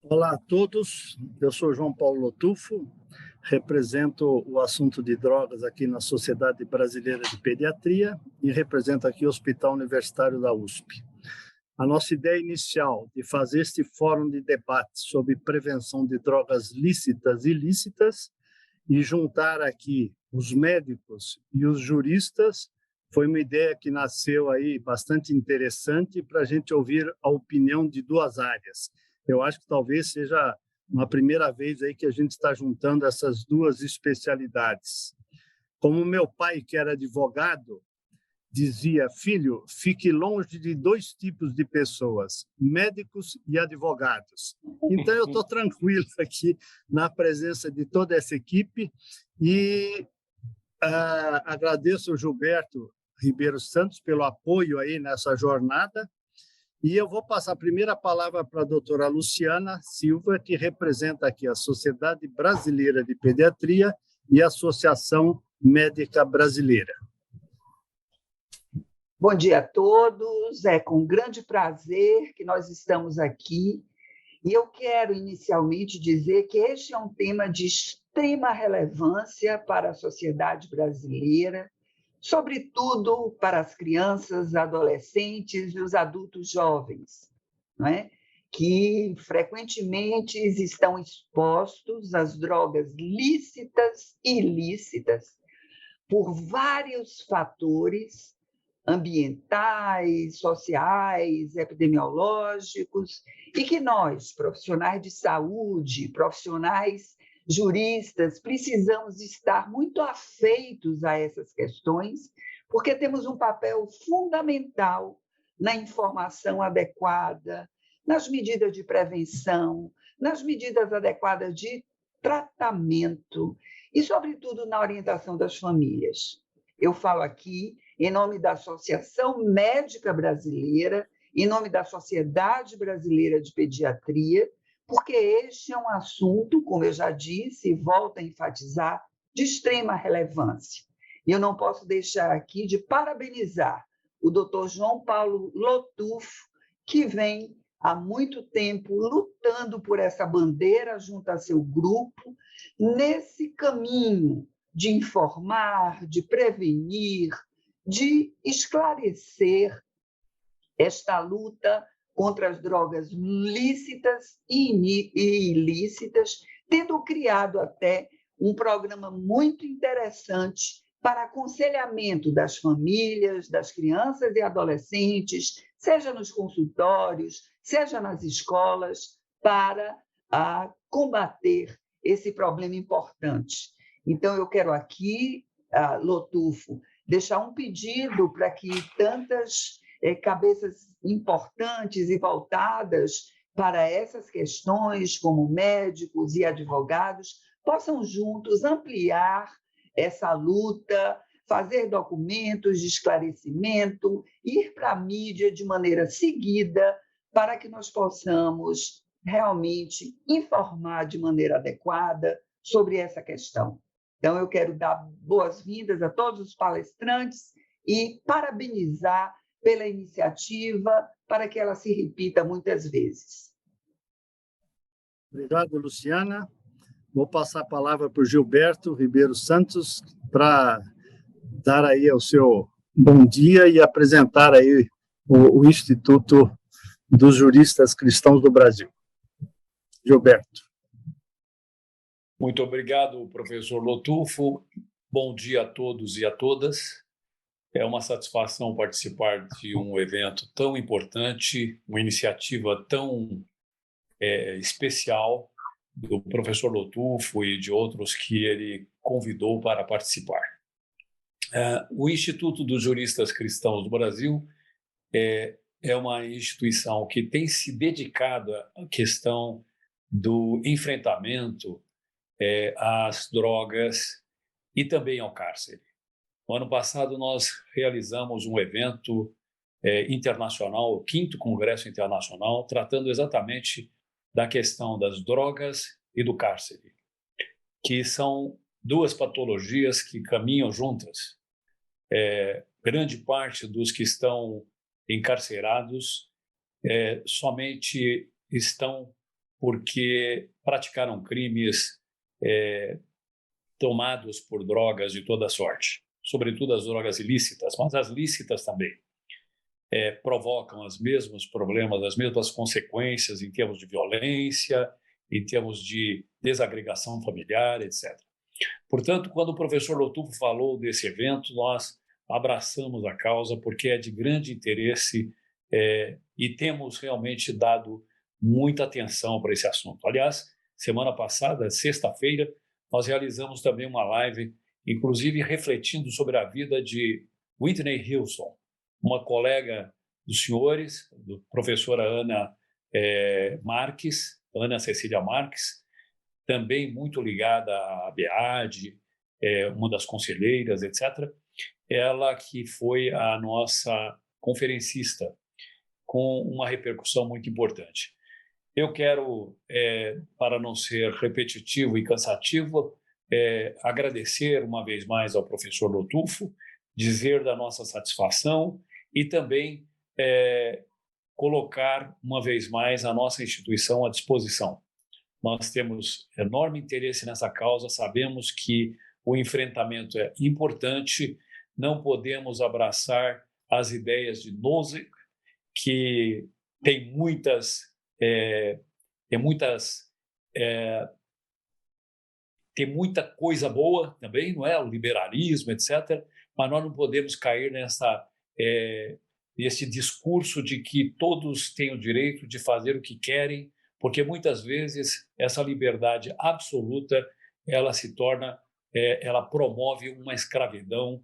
Olá a todos, eu sou João Paulo Lotufo, represento o assunto de drogas aqui na Sociedade Brasileira de Pediatria e represento aqui o Hospital Universitário da USP. A nossa ideia inicial de fazer este fórum de debate sobre prevenção de drogas lícitas e ilícitas e juntar aqui os médicos e os juristas foi uma ideia que nasceu aí bastante interessante para a gente ouvir a opinião de duas áreas. Eu acho que talvez seja uma primeira vez aí que a gente está juntando essas duas especialidades. Como meu pai, que era advogado, dizia: filho, fique longe de dois tipos de pessoas, médicos e advogados. Então, eu estou tranquilo aqui na presença de toda essa equipe e agradeço ao Gilberto Ribeiro Santos pelo apoio aí nessa jornada. E eu vou passar a primeira palavra para a doutora Luciana Silva, que representa aqui a Sociedade Brasileira de Pediatria e a Associação Médica Brasileira. Bom dia a todos, é com grande prazer que nós estamos aqui e eu quero inicialmente dizer que este é um tema de extrema relevância para a sociedade brasileira, sobretudo para as crianças, adolescentes e os adultos jovens, não é? Que frequentemente estão expostos às drogas lícitas e ilícitas por vários fatores ambientais, sociais, epidemiológicos, e que nós, profissionais de saúde, profissionais juristas, precisamos estar muito afeitos a essas questões, porque temos um papel fundamental na informação adequada, nas medidas de prevenção, nas medidas adequadas de tratamento e, sobretudo, na orientação das famílias. Eu falo aqui em nome da Associação Médica Brasileira, em nome da Sociedade Brasileira de Pediatria, porque este é um assunto, como eu já disse e volto a enfatizar, de extrema relevância. E eu não posso deixar aqui de parabenizar o Dr. João Paulo Lotufo, que vem há muito tempo lutando por essa bandeira junto a seu grupo, nesse caminho de informar, de prevenir, de esclarecer esta luta contra as drogas lícitas e ilícitas, tendo criado até um programa muito interessante para aconselhamento das famílias, das crianças e adolescentes, seja nos consultórios, seja nas escolas, para combater esse problema importante. Então, eu quero aqui, Lotufo, deixar um pedido para que tantas cabeças importantes e voltadas para essas questões, como médicos e advogados, possam juntos ampliar essa luta, fazer documentos de esclarecimento, ir para a mídia de maneira seguida, para que nós possamos realmente informar de maneira adequada sobre essa questão. Então, eu quero dar boas-vindas a todos os palestrantes e parabenizar pela iniciativa para que ela se repita muitas vezes. Obrigado, Luciana. Vou passar a palavra para o Gilberto Ribeiro Santos para dar aí o seu bom dia e apresentar aí o Instituto dos Juristas Cristãos do Brasil. Gilberto. Muito obrigado, professor Lotufo. Bom dia a todos e a todas. É uma satisfação participar de um evento tão importante, uma iniciativa tão especial do professor Lotufo e de outros que ele convidou para participar. O Instituto dos Juristas Cristãos do Brasil é uma instituição que tem se dedicado à questão do enfrentamento às drogas e também ao cárcere. No ano passado, nós realizamos um evento internacional, o 5º Congresso Internacional, tratando exatamente da questão das drogas e do cárcere, que são duas patologias que caminham juntas. Grande parte dos que estão encarcerados somente estão porque praticaram crimes tomados por drogas de toda sorte, sobretudo as drogas ilícitas, mas as lícitas também. Provocam os mesmos problemas, as mesmas consequências em termos de violência, em termos de desagregação familiar, etc. Portanto, quando o professor Lotufo falou desse evento, nós abraçamos a causa porque é de grande interesse e temos realmente dado muita atenção para esse assunto. Aliás, semana passada, sexta-feira, nós realizamos também uma live, inclusive refletindo sobre a vida de Whitney Houston, uma colega dos senhores, do professora Ana Cecília Marques, também muito ligada à BEAD, uma das conselheiras, etc. Ela que foi a nossa conferencista, com uma repercussão muito importante. Eu quero, para não ser repetitivo e cansativo, agradecer uma vez mais ao professor Lotufo, dizer da nossa satisfação e também colocar uma vez mais a nossa instituição à disposição. Nós temos enorme interesse nessa causa, sabemos que o enfrentamento é importante, não podemos abraçar as ideias de Nozick, que tem muita coisa boa também, não é? O liberalismo, etc. Mas nós não podemos cair nesse discurso de que todos têm o direito de fazer o que querem, porque muitas vezes essa liberdade absoluta ela promove uma escravidão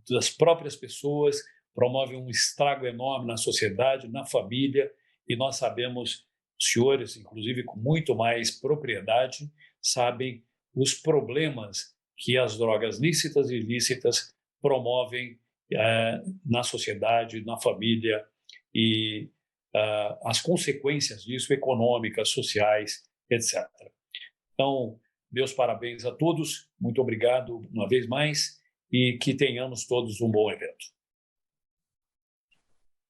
das próprias pessoas, promove um estrago enorme na sociedade, na família, e nós sabemos, os senhores, inclusive com muito mais propriedade, sabem os problemas que as drogas lícitas e ilícitas promovem na sociedade, na família, e as consequências disso, econômicas, sociais, etc. Então, meus parabéns a todos, muito obrigado uma vez mais, e que tenhamos todos um bom evento.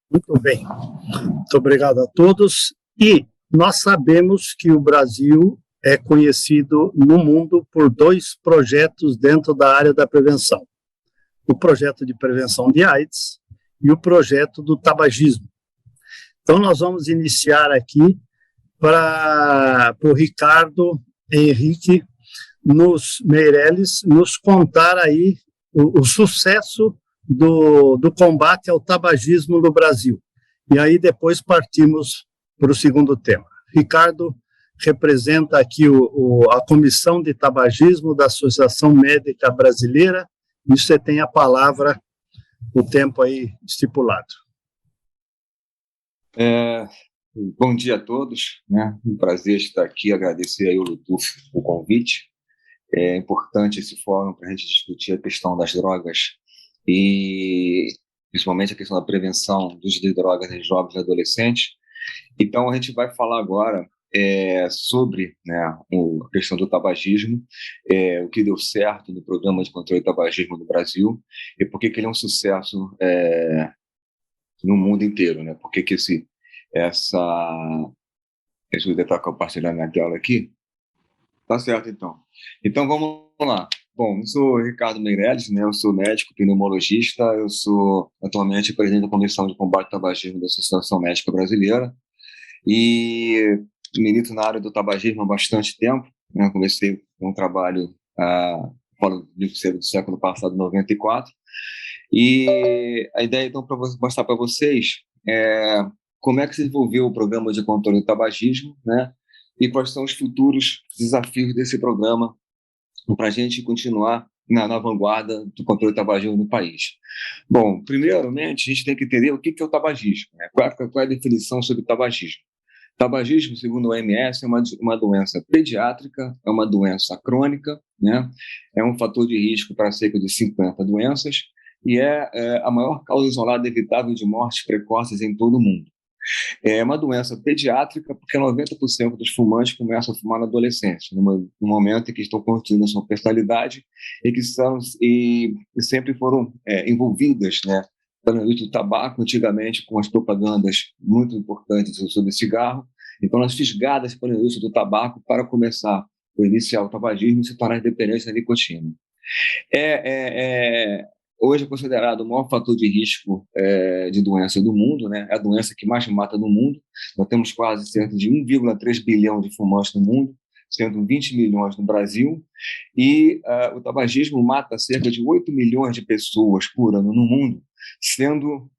Muito bem, muito obrigado a todos. E nós sabemos que o Brasil é conhecido no mundo por 2 projetos dentro da área da prevenção. O projeto de prevenção de AIDS e o projeto do tabagismo. Então, nós vamos iniciar aqui para o Ricardo Henrique Meirelles nos contar aí o sucesso do combate ao tabagismo no Brasil. E aí depois partimos para o segundo tema. Ricardo representa aqui a Comissão de Tabagismo da Associação Médica Brasileira, e você tem a palavra, o tempo aí estipulado. Bom dia a todos, né? Um prazer estar aqui, agradecer aí o Lotufo o convite. É importante esse fórum para a gente discutir a questão das drogas e principalmente a questão da prevenção do uso de drogas em jovens e adolescentes. Então, a gente vai falar agora sobre, né, a questão do tabagismo, o que deu certo no programa de controle do tabagismo no Brasil e por que ele é um sucesso no mundo inteiro, né? Por que deixa eu tentar compartilhar minha tela aqui. Tá certo, então. Então, vamos lá. Bom, eu sou Ricardo Meirelles, né? Eu sou médico pneumologista, eu sou atualmente presidente da Comissão de Combate ao Tabagismo da Associação Médica Brasileira e milito na área do tabagismo há bastante tempo, né? Comecei um trabalho fora do século passado, 94, e a ideia, então, para mostrar para vocês como é que se desenvolveu o programa de controle do tabagismo, né? E quais são os futuros desafios desse programa para a gente continuar na vanguarda do controle do tabagismo no país. Bom, primeiramente, a gente tem que entender o que é o tabagismo, né? Qual é a definição sobre o tabagismo? Tabagismo, segundo o OMS, é uma doença pediátrica, é uma doença crônica, né? É um fator de risco para cerca de 50 doenças e é a maior causa isolada evitável de mortes precoces em todo o mundo. É uma doença pediátrica porque 90% dos fumantes começam a fumar na adolescência, no momento em que estão construindo a sua personalidade e que sempre foram envolvidas, né, pelo uso do tabaco, antigamente com as propagandas muito importantes sobre cigarro, Então, nós fisgadas pela indústria do tabaco para começar a iniciar o tabagismo e se tornar dependente da nicotina. Hoje é considerado o maior fator de risco de doença do mundo, né? É a doença que mais mata no mundo. Nós temos quase cerca de 1,3 bilhão de fumantes no mundo, sendo 20 milhões no Brasil, e o tabagismo mata cerca de 8 milhões de pessoas por ano no mundo, sendo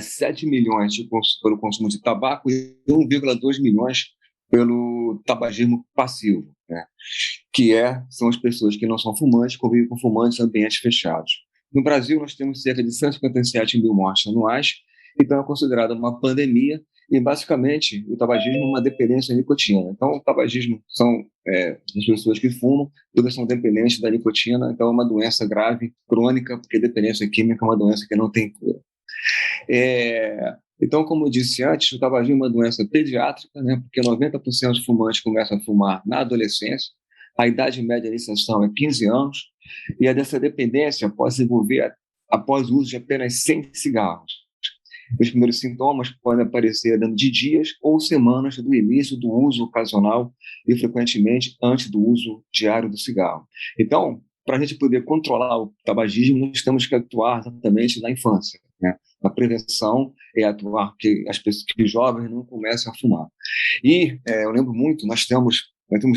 7 milhões pelo consumo de tabaco e 1,2 milhões pelo tabagismo passivo, né? São as pessoas que não são fumantes, convivem com fumantes em ambientes fechados. No Brasil, nós temos cerca de 157 mil mortes anuais, então é considerada uma pandemia, e basicamente o tabagismo é uma dependência à nicotina. Então, o tabagismo são as pessoas que fumam, todas são dependentes da nicotina, então é uma doença grave, crônica, porque dependência química é uma doença que não tem cura. Então, como eu disse antes, o tabagismo é uma doença pediátrica, né, porque 90% dos fumantes começam a fumar na adolescência, a idade média de iniciação é 15 anos, e essa dependência pode se desenvolver após o uso de apenas 100 cigarros. Os primeiros sintomas podem aparecer dentro de dias ou semanas do início do uso ocasional e, frequentemente, antes do uso diário do cigarro. Então, para a gente poder controlar o tabagismo, nós temos que atuar exatamente na infância, né? Na prevenção é atuar que os jovens não comecem a fumar. E eu lembro muito, nós temos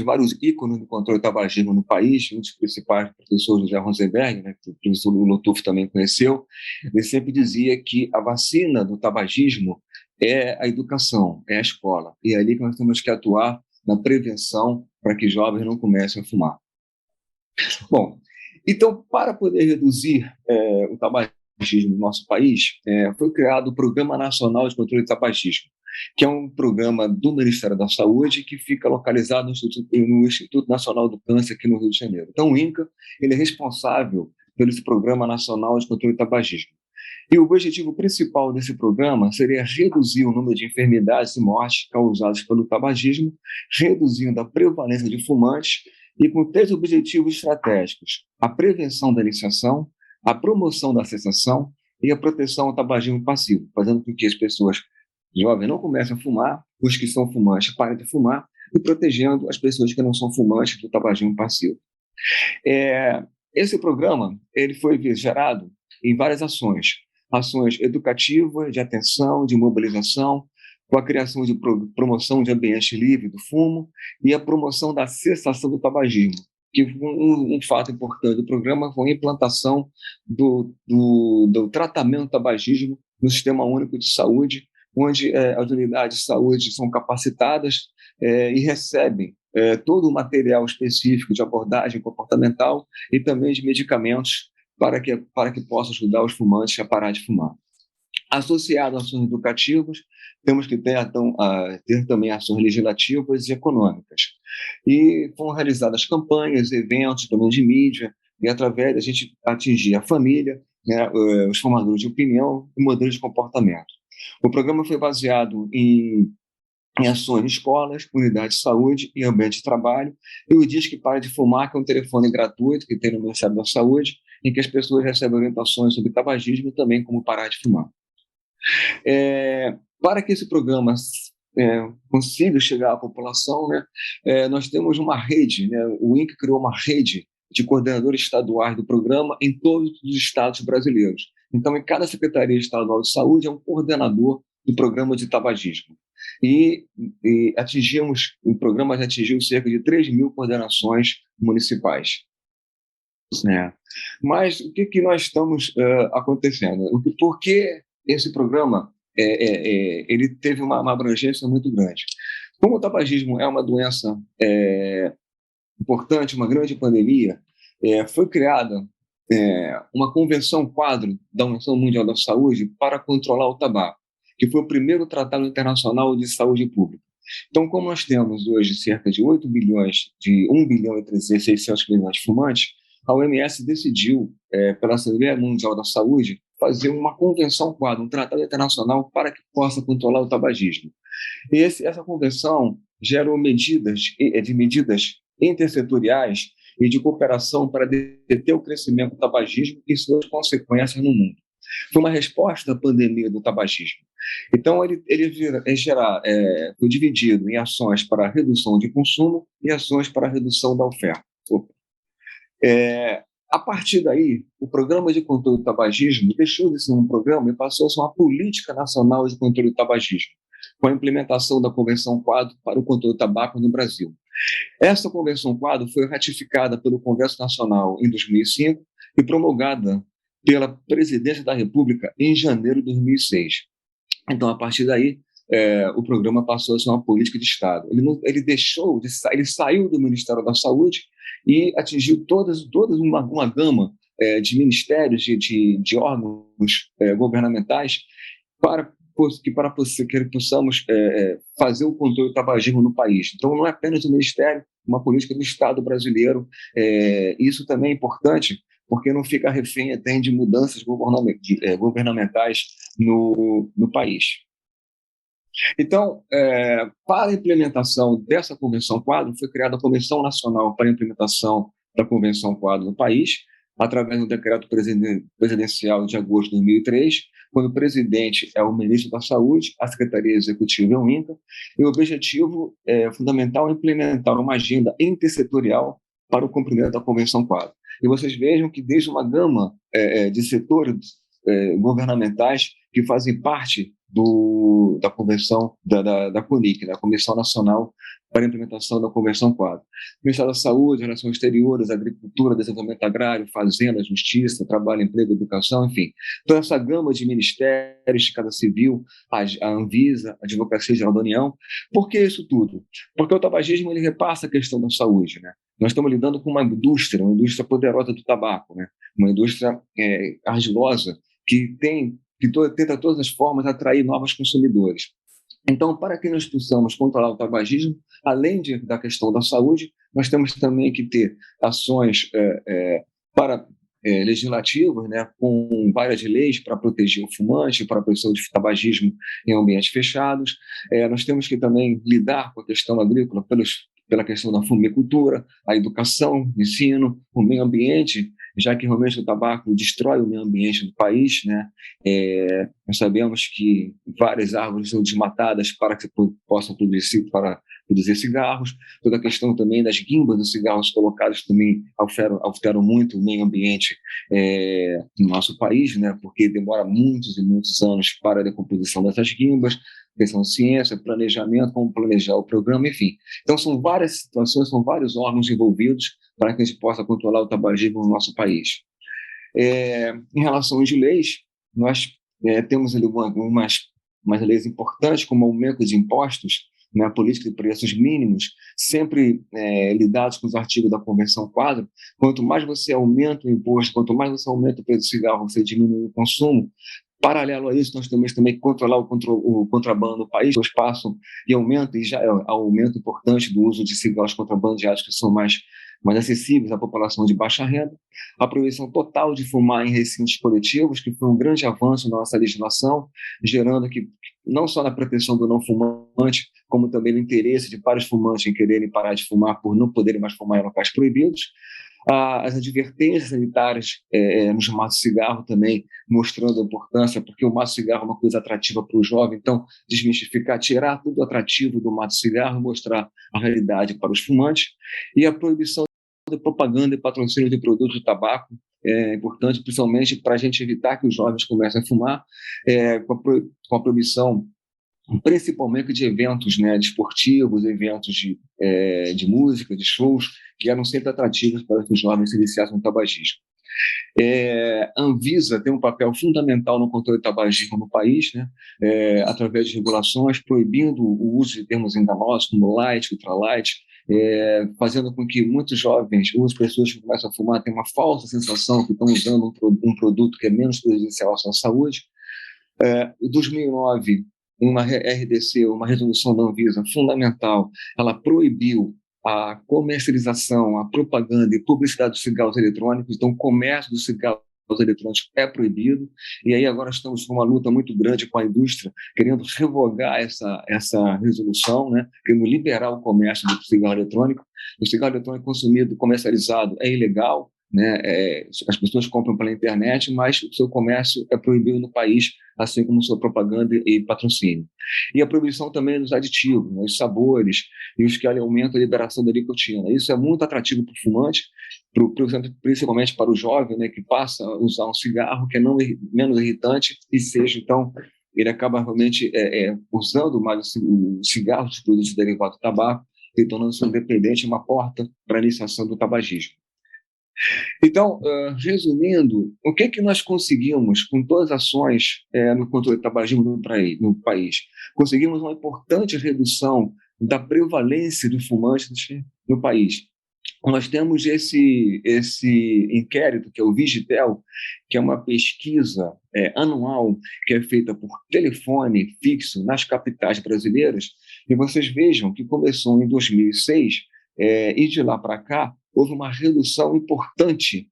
vários ícones do controle do tabagismo no país. Um dos principais, o professor José Rosenberg, né, que o professor Lotufo também conheceu, ele sempre dizia que a vacina do tabagismo é a educação, é a escola. E é ali que nós temos que atuar na prevenção para que jovens não comecem a fumar. Bom, então, para poder reduzir o tabagismo no nosso país, foi criado o Programa Nacional de Controle do Tabagismo, que é um programa do Ministério da Saúde que fica localizado no Instituto Nacional do Câncer aqui no Rio de Janeiro. Então, o INCA ele é responsável pelo Programa Nacional de Controle do Tabagismo. E o objetivo principal desse programa seria reduzir o número de enfermidades e mortes causadas pelo tabagismo, reduzindo a prevalência de fumantes e com 3 objetivos estratégicos: a prevenção da iniciação, a promoção da cessação e a proteção ao tabagismo passivo, fazendo com que as pessoas jovens não comecem a fumar, os que são fumantes parem de fumar e protegendo as pessoas que não são fumantes do tabagismo passivo. Esse programa ele foi gerado em várias ações educativas, de atenção, de mobilização, com a criação de promoção de ambiente livre do fumo e a promoção da cessação do tabagismo, que um fato importante do programa foi a implantação do tratamento do tabagismo no Sistema Único de Saúde, onde as unidades de saúde são capacitadas e recebem todo o material específico de abordagem comportamental e também de medicamentos para que possa ajudar os fumantes a parar de fumar. Associado a ações educativas, temos que ter também ações legislativas e econômicas. E foram realizadas campanhas, eventos também de mídia, e através da gente atingir a família, né, os formadores de opinião e modelos de comportamento. O programa foi baseado em ações em escolas, unidades de saúde e ambiente de trabalho, e o Disque Para de Fumar, que é um telefone gratuito que tem no Ministério da Saúde, em que as pessoas recebem orientações sobre tabagismo e também como parar de fumar. Para que esse programa consiga chegar à população, né, nós temos uma rede, né, o INCA criou uma rede de coordenadores estaduais do programa em todos os estados brasileiros. Então, em cada Secretaria Estadual de Saúde é um coordenador do programa de tabagismo. E o programa já atingiu cerca de 3 mil coordenações municipais. Mas o que nós estamos acontecendo? Por que esse programa ele teve uma abrangência muito grande? Como o tabagismo é uma doença importante, uma grande pandemia, foi criada uma convenção quadro da Organização Mundial da Saúde para controlar o tabaco, que foi o primeiro tratado internacional de saúde pública. Então, como nós temos hoje cerca de 8 bilhões, de 1 bilhão e 600 milhões de fumantes, a OMS decidiu, pela Assembleia Mundial da Saúde, fazer uma convenção quadro, um tratado internacional para que possa controlar o tabagismo. E essa convenção gerou medidas intersetoriais e de cooperação para deter o crescimento do tabagismo e suas consequências no mundo. Foi uma resposta à pandemia do tabagismo. Então, foi dividido em ações para redução de consumo e ações para redução da oferta. A partir daí, o Programa de Controle do Tabagismo deixou de ser um programa e passou a ser uma política nacional de controle do tabagismo, com a implementação da Convenção Quadro para o Controle do Tabaco no Brasil. Essa Convenção Quadro foi ratificada pelo Congresso Nacional em 2005 e promulgada pela Presidência da República em janeiro de 2006. Então, a partir daí, o programa passou a ser uma política de Estado. Ele saiu do Ministério da Saúde e atingiu toda uma gama de ministérios, de órgãos governamentais para que possamos fazer o controle do tabagismo no país. Então, não é apenas o Ministério, uma política do Estado brasileiro. Isso também é importante, porque não fica refém até de mudanças governamentais no país. Então, para a implementação dessa Convenção Quadro, foi criada a Comissão Nacional para a Implementação da Convenção Quadro no país, através do decreto presidencial de agosto de 2003, quando o presidente é o ministro da Saúde, a Secretaria Executiva é o INCA, e o objetivo fundamental é implementar uma agenda intersetorial para o cumprimento da Convenção Quadro. E vocês vejam que desde uma gama de setores governamentais que fazem parte da convenção da CONIC, a Comissão Nacional para a Implementação da Convenção Quadro. Ministério da Saúde, Relações Exteriores, Agricultura, Desenvolvimento Agrário, Fazenda, Justiça, Trabalho, Emprego, Educação, enfim. Toda essa gama de ministérios, Casa Civil, a Anvisa, a Advocacia Geral da União. Por que isso tudo? Porque o tabagismo ele repassa a questão da saúde, né? Nós estamos lidando com uma indústria poderosa do tabaco, né? Uma indústria ardilosa que tenta todas as formas atrair novos consumidores. Então, para que nós possamos controlar o tabagismo, além da questão da saúde, nós temos também que ter ações legislativas, né, com várias leis para proteger o fumante, para a proteção de tabagismo em ambientes fechados. Nós temos que também lidar com a questão agrícola pela questão da fumicultura, a educação, o ensino, o meio ambiente, já que realmente o tabaco destrói o meio ambiente do país, né? Nós sabemos que várias árvores são desmatadas para que possam produzir cigarros. Toda a questão também das guimbas dos cigarros colocados também alteram muito o meio ambiente no nosso país, né? Porque demora muitos e muitos anos para a decomposição dessas guimbas, questão de ciência, planejamento, como planejar o programa, enfim. Então, são várias situações, são vários órgãos envolvidos para que a gente possa controlar o tabagismo no nosso país. Em relação às leis, nós temos ali umas leis importantes, como o aumento de impostos, né, a política de preços mínimos, sempre lidados com os artigos da Convenção Quadro. Quanto mais você aumenta o imposto, quanto mais você aumenta o preço do cigarro, você diminui o consumo. Paralelo a isso, nós temos também que controlar o contrabando no país, o espaço e aumento, e já é um aumento importante do uso de cigarros contrabandeados que são mais acessíveis à população de baixa renda, a proibição total de fumar em recintos coletivos, que foi um grande avanço na nossa legislação, gerando que não só na proteção do não fumante, como também no interesse de vários fumantes em quererem parar de fumar por não poderem mais fumar em locais proibidos, as advertências sanitárias nos maços de cigarro também, mostrando a importância, porque o maço de cigarro é uma coisa atrativa para o jovem, então desmistificar, tirar tudo o atrativo do maço de cigarro, mostrar a realidade para os fumantes, e a proibição de propaganda e patrocínio de produtos de tabaco, é importante, principalmente para a gente evitar que os jovens comecem a fumar, com a proibição principalmente de eventos, né, desportivos, eventos de música, de shows, que eram sempre atrativos para que os jovens se iniciassem no tabagismo. A Anvisa tem um papel fundamental no controle do tabagismo no país, né, através de regulações, proibindo o uso de termos enganosos como light, ultralight, fazendo com que muitos jovens, muitas pessoas que começam a fumar, tenham uma falsa sensação que estão usando um produto que é menos prejudicial à sua saúde. Em 2009, uma RDC, uma resolução da Anvisa fundamental, ela proibiu a comercialização, a propaganda e publicidade dos cigarros eletrônicos, então o comércio dos cigarros eletrônicos é proibido, e aí agora estamos com uma luta muito grande com a indústria, querendo revogar essa resolução, né, querendo liberar o comércio do cigarro eletrônico. O cigarro eletrônico consumido, comercializado, é ilegal, né? As pessoas compram pela internet, mas o seu comércio é proibido no país, assim como sua propaganda e patrocínio. E a proibição também dos aditivos, né? Os sabores e os que aumentam a liberação da nicotina. Isso é muito atrativo para o fumante, principalmente para o jovem, né, que passa a usar um cigarro que é menos irritante e seja, então, ele acaba realmente usando mais o cigarro, os produtos derivados do tabaco, e tornando-se independente, uma porta para a iniciação do tabagismo. Então, resumindo, o que nós conseguimos com todas as ações no controle do tabagismo no país? Conseguimos uma importante redução da prevalência de fumantes no país. Nós temos esse inquérito, que é o Vigitel, que é uma pesquisa anual que é feita por telefone fixo nas capitais brasileiras, e vocês vejam que começou em 2006, e de lá para cá houve uma redução importante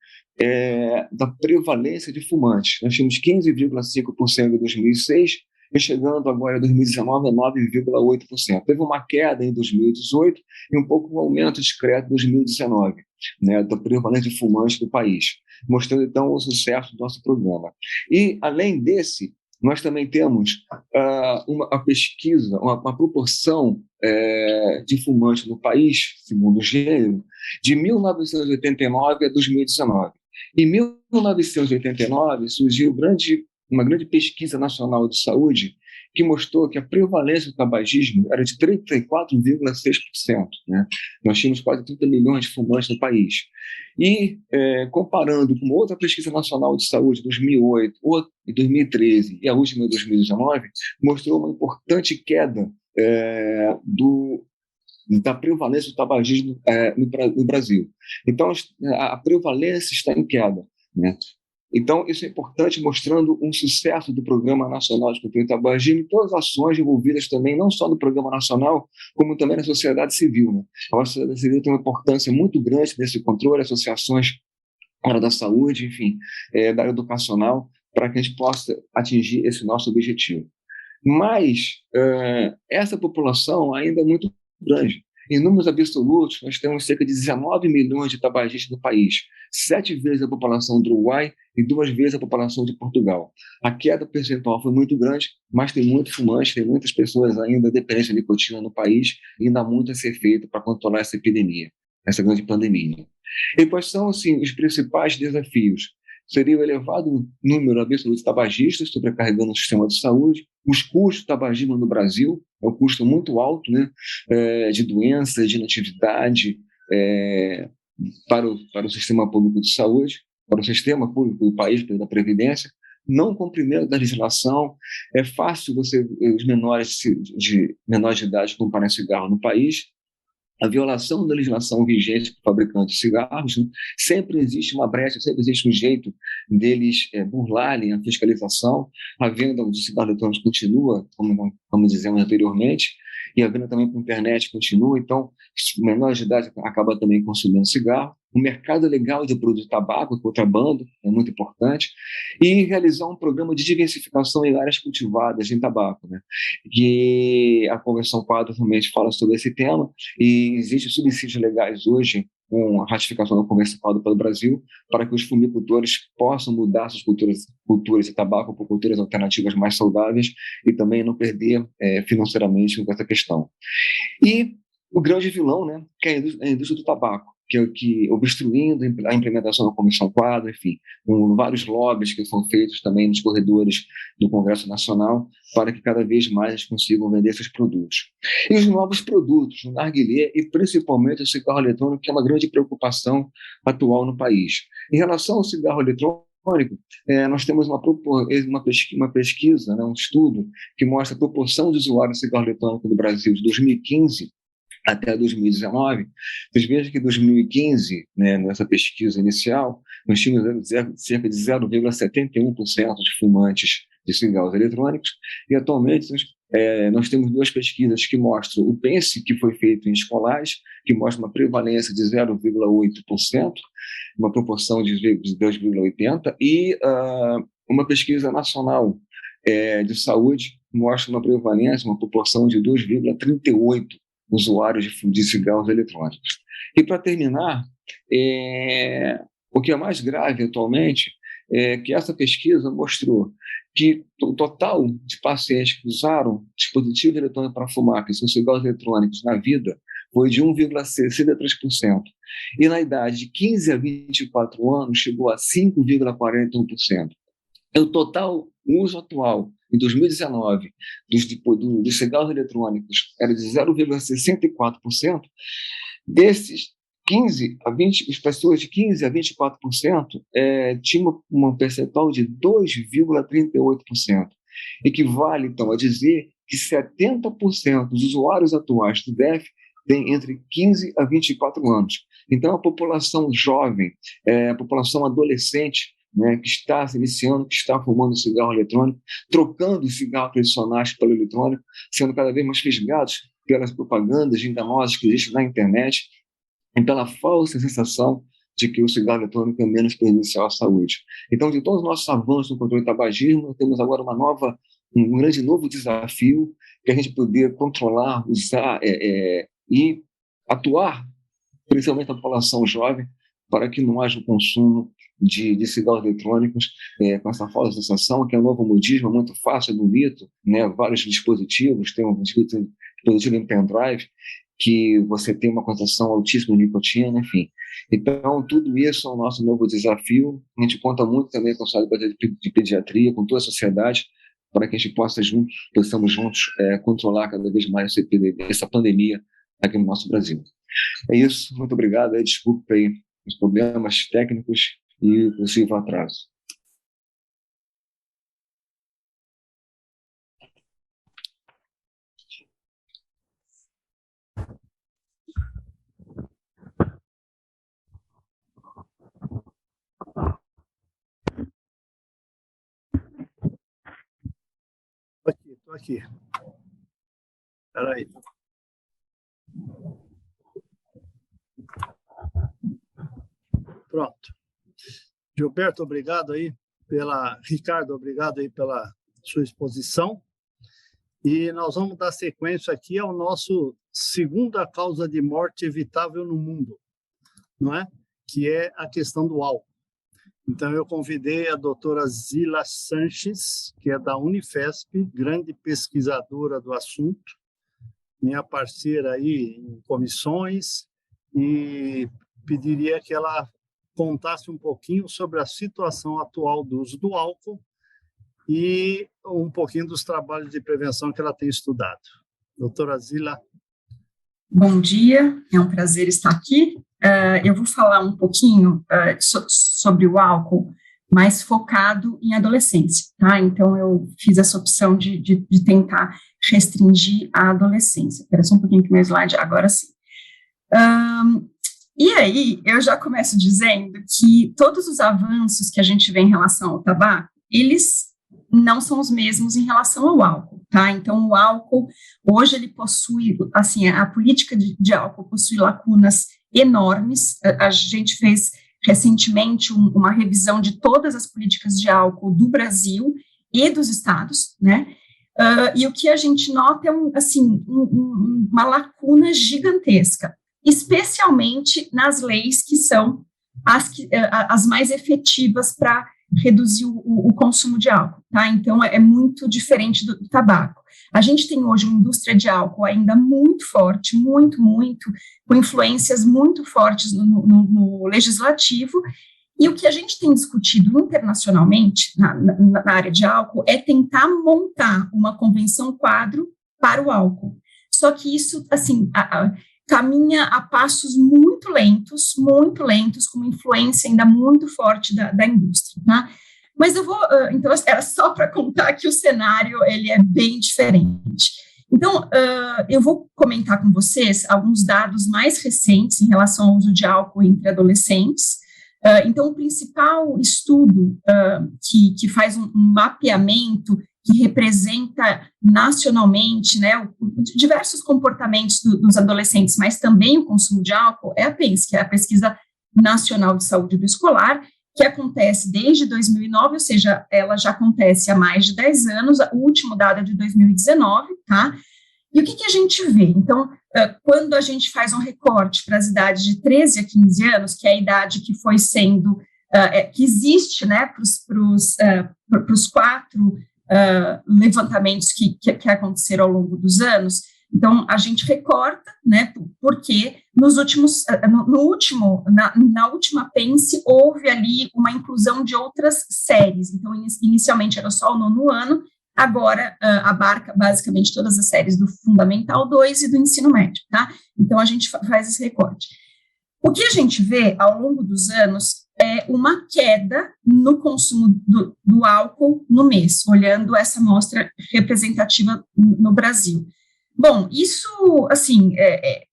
da prevalência de fumantes. Nós tínhamos 15,5% em 2006, e chegando agora em 2019 a 9,8%. Teve uma queda em 2018 e um pouco um aumento discreto em 2019, né, da prevalência de fumantes do país, mostrando então o sucesso do nosso programa. E, além desse, nós também temos uma pesquisa, uma proporção de fumantes no país, segundo o gênero, de 1989 a 2019. Em 1989 surgiu uma grande pesquisa nacional de saúde que mostrou que a prevalência do tabagismo era de 34,6%. Né? Nós tínhamos quase 30 milhões de fumantes no país. E, comparando com outra pesquisa nacional de saúde, de 2008, e 2013 e a última de 2019, mostrou uma importante queda da prevalência do tabagismo no Brasil. Então, a prevalência está em queda, né? Então, isso é importante, mostrando um sucesso do Programa Nacional de Controle do Tabagismo e todas as ações envolvidas também, não só no Programa Nacional, como também na sociedade civil. Né? A sociedade civil tem uma importância muito grande nesse controle, associações na área da saúde, enfim, da área educacional, para que a gente possa atingir esse nosso objetivo. Mas essa população ainda é muito grande. Em números absolutos, nós temos cerca de 19 milhões de tabagistas no país, 7 vezes a população do Uruguai e 2 vezes a população de Portugal. A queda percentual foi muito grande, mas tem muito fumante, tem muitas pessoas ainda dependentes de nicotina no país, e ainda há muito a ser feito para controlar essa epidemia, essa grande pandemia. E quais são, assim, os principais desafios? Seria o elevado número absoluto de tabagistas, sobrecarregando o sistema de saúde, os custos do tabagismo no Brasil, é um custo muito alto, né, de doenças, de inatividade, para o sistema público de saúde, para o sistema público do país, da Previdência, não cumprimento da legislação. É fácil os menores de idade comprarem cigarro no país. A violação da legislação vigente para o fabricante de cigarros, né? Sempre existe uma brecha, sempre existe um jeito deles burlarem a fiscalização. A venda de cigarro eletrônico continua, como dizemos anteriormente, e a venda também por internet continua. Então, o menor de idade acaba também consumindo cigarro. O mercado legal de produtos de tabaco, contrabando, é muito importante, e realizar um programa de diversificação em áreas cultivadas em tabaco, né? E a Convenção Quadro realmente fala sobre esse tema, e existem subsídios legais hoje, com a ratificação da Convenção Quadro pelo Brasil, para que os fumicultores possam mudar suas culturas de tabaco por culturas alternativas mais saudáveis e também não perder financeiramente com essa questão. E o grande vilão, né, que é a indústria do tabaco, que obstruindo a implementação da Comissão Quadro, enfim, com vários lobbies que são feitos também nos corredores do Congresso Nacional, para que cada vez mais eles consigam vender seus produtos. E os novos produtos, o narguilé e principalmente o cigarro eletrônico, que é uma grande preocupação atual no país. Em relação ao cigarro eletrônico, nós temos uma pesquisa, né, um estudo que mostra a proporção de usuários de cigarro eletrônico no Brasil de 2015 até 2019. Vocês vejam que em 2015, né, nessa pesquisa inicial, nós tínhamos cerca de 0,71% de fumantes de cigarros eletrônicos, e atualmente nós temos 2 pesquisas que mostram o PENSE, que foi feito em escolares, que mostra uma prevalência de 0,8%, uma proporção de 2,80%, e uma pesquisa nacional de saúde mostra uma prevalência, uma proporção de 2,38% usuários de cigarros eletrônicos. E, para terminar, O que é mais grave atualmente é que essa pesquisa mostrou que o total de pacientes que usaram dispositivo eletrônico para fumar, que são cigarros eletrônicos, na vida, foi de 1,63%. E na idade de 15 a 24 anos, chegou a 5,41%. O total uso atual, em 2019, dos cigarros eletrônicos era de 0,64%. Desses 15 a 20, as pessoas de 15 a 24% tinham um percentual de 2,38%. Equivale, então, a dizer que 70% dos usuários atuais do DEF têm entre 15 a 24 anos. Então, a população jovem, a população adolescente, né, que está se iniciando, que está fumando cigarro eletrônico, trocando os cigarros tradicionais pelo eletrônico, sendo cada vez mais fisgados pelas propagandas enganosas que existem na internet e pela falsa sensação de que o cigarro eletrônico é menos prejudicial à saúde. Então, de todos os nossos avanços no controle do tabagismo, temos agora um grande novo desafio, que a gente poder controlar, usar e atuar, principalmente na população jovem, para que não haja o consumo de cigarros eletrônicos, com essa falsa sensação, que é um novo modismo, é muito fácil, é bonito, né? Vários dispositivos, tem um dispositivo em pendrive, que você tem uma concentração altíssima de nicotina, enfim. Então, tudo isso é o nosso novo desafio. A gente conta muito também com o Sociedade de Pediatria, com toda a sociedade, para que a gente possamos juntos controlar cada vez mais essa pandemia aqui no nosso Brasil. É isso, muito obrigado. Desculpe aí os problemas técnicos e o possível atraso. Estou aqui. Espera aí. Pronto. Gilberto, obrigado aí Ricardo, obrigado aí pela sua exposição. E nós vamos dar sequência aqui ao nosso segunda causa de morte evitável no mundo, não é? Que é a questão do álcool. Então, eu convidei a doutora Zila Sanches, que é da Unifesp, grande pesquisadora do assunto, minha parceira aí em comissões, e pediria que ela contasse um pouquinho sobre a situação atual do uso do álcool e um pouquinho dos trabalhos de prevenção que ela tem estudado. Doutora Zila. Bom dia, é um prazer estar aqui. Eu vou falar um pouquinho sobre o álcool, mais focado em adolescência, tá? Então, eu fiz essa opção de tentar restringir a adolescência. Espera só um pouquinho que meu slide, agora sim. E aí, eu já começo dizendo que todos os avanços que a gente vê em relação ao tabaco, eles não são os mesmos em relação ao álcool, tá? Então, o álcool, hoje ele possui, assim, a política de álcool possui lacunas enormes. A gente fez recentemente uma revisão de todas as políticas de álcool do Brasil e dos estados, né? E o que a gente nota é, uma lacuna gigantesca, especialmente nas leis que são as mais efetivas para reduzir o consumo de álcool, tá? Então, é muito diferente do tabaco. A gente tem hoje uma indústria de álcool ainda muito forte, muito, com influências muito fortes no legislativo, e o que a gente tem discutido internacionalmente na área de álcool é tentar montar uma convenção quadro para o álcool. Só que isso, assim, caminha a passos muito lentos, com uma influência ainda muito forte da indústria, tá? Mas eu vou, então, era só para contar que o cenário, ele é bem diferente. Então, eu vou comentar com vocês alguns dados mais recentes em relação ao uso de álcool entre adolescentes. Então, o principal estudo que faz um mapeamento que representa nacionalmente, né, diversos comportamentos dos adolescentes, mas também o consumo de álcool, é a PENS, que é a Pesquisa Nacional de Saúde do Escolar, que acontece desde 2009, ou seja, ela já acontece há mais de 10 anos, o último dado é de 2019, tá? E o que a gente vê? Então, quando a gente faz um recorte para as idades de 13 a 15 anos, que é a idade que foi sendo, que existe, né, para os 4 levantamentos que aconteceram ao longo dos anos, então a gente recorta, né, porque na última PENSE houve ali uma inclusão de outras séries, então inicialmente era só o 9º ano, agora abarca basicamente todas as séries do Fundamental 2 e do ensino médio, tá? Então a gente faz esse recorte. O que a gente vê ao longo dos anos é uma queda no consumo do álcool no mês, olhando essa amostra representativa no Brasil. Bom, isso, assim,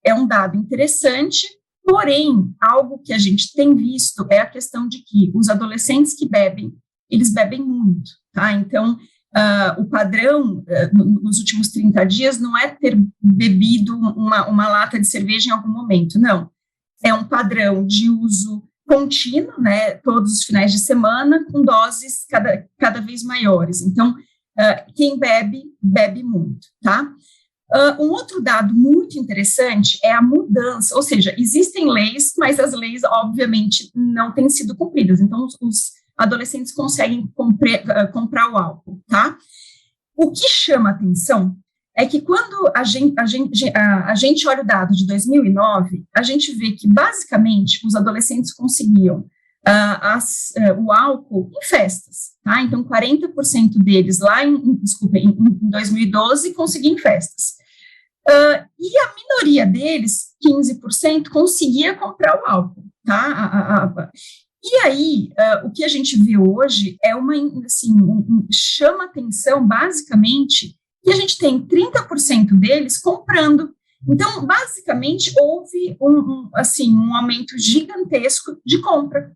é um dado interessante, porém, algo que a gente tem visto é a questão de que os adolescentes que bebem, eles bebem muito, tá? Então, o padrão nos últimos 30 dias não é ter bebido uma lata de cerveja em algum momento, não. É um padrão de uso contínuo, né, todos os finais de semana, com doses cada vez maiores. Então, quem bebe, bebe muito, tá? Um outro dado muito interessante é a mudança, ou seja, existem leis, mas as leis, obviamente, não têm sido cumpridas. Então, os adolescentes conseguem comprar o álcool, tá? O que chama atenção é que quando a gente olha o dado de 2009, a gente vê que, basicamente, os adolescentes conseguiam o álcool em festas, tá? Então, 40% deles lá em 2012 conseguiam em festas. E a minoria deles, 15%, conseguia comprar o álcool, tá? E aí, o que a gente vê hoje é chama atenção, basicamente, que a gente tem 30% deles comprando. Então, basicamente, houve um aumento gigantesco de compra.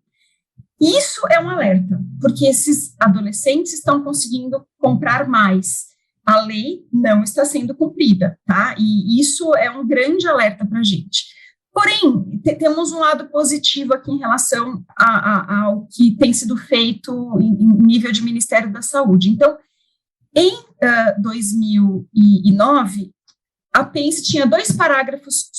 Isso é um alerta, porque esses adolescentes estão conseguindo comprar mais. A lei não está sendo cumprida, tá? E isso é um grande alerta para a gente. Porém, temos um lado positivo aqui em relação ao que tem sido feito em nível de Ministério da Saúde. Então, em 2009, a PENSE tinha 2 parágrafos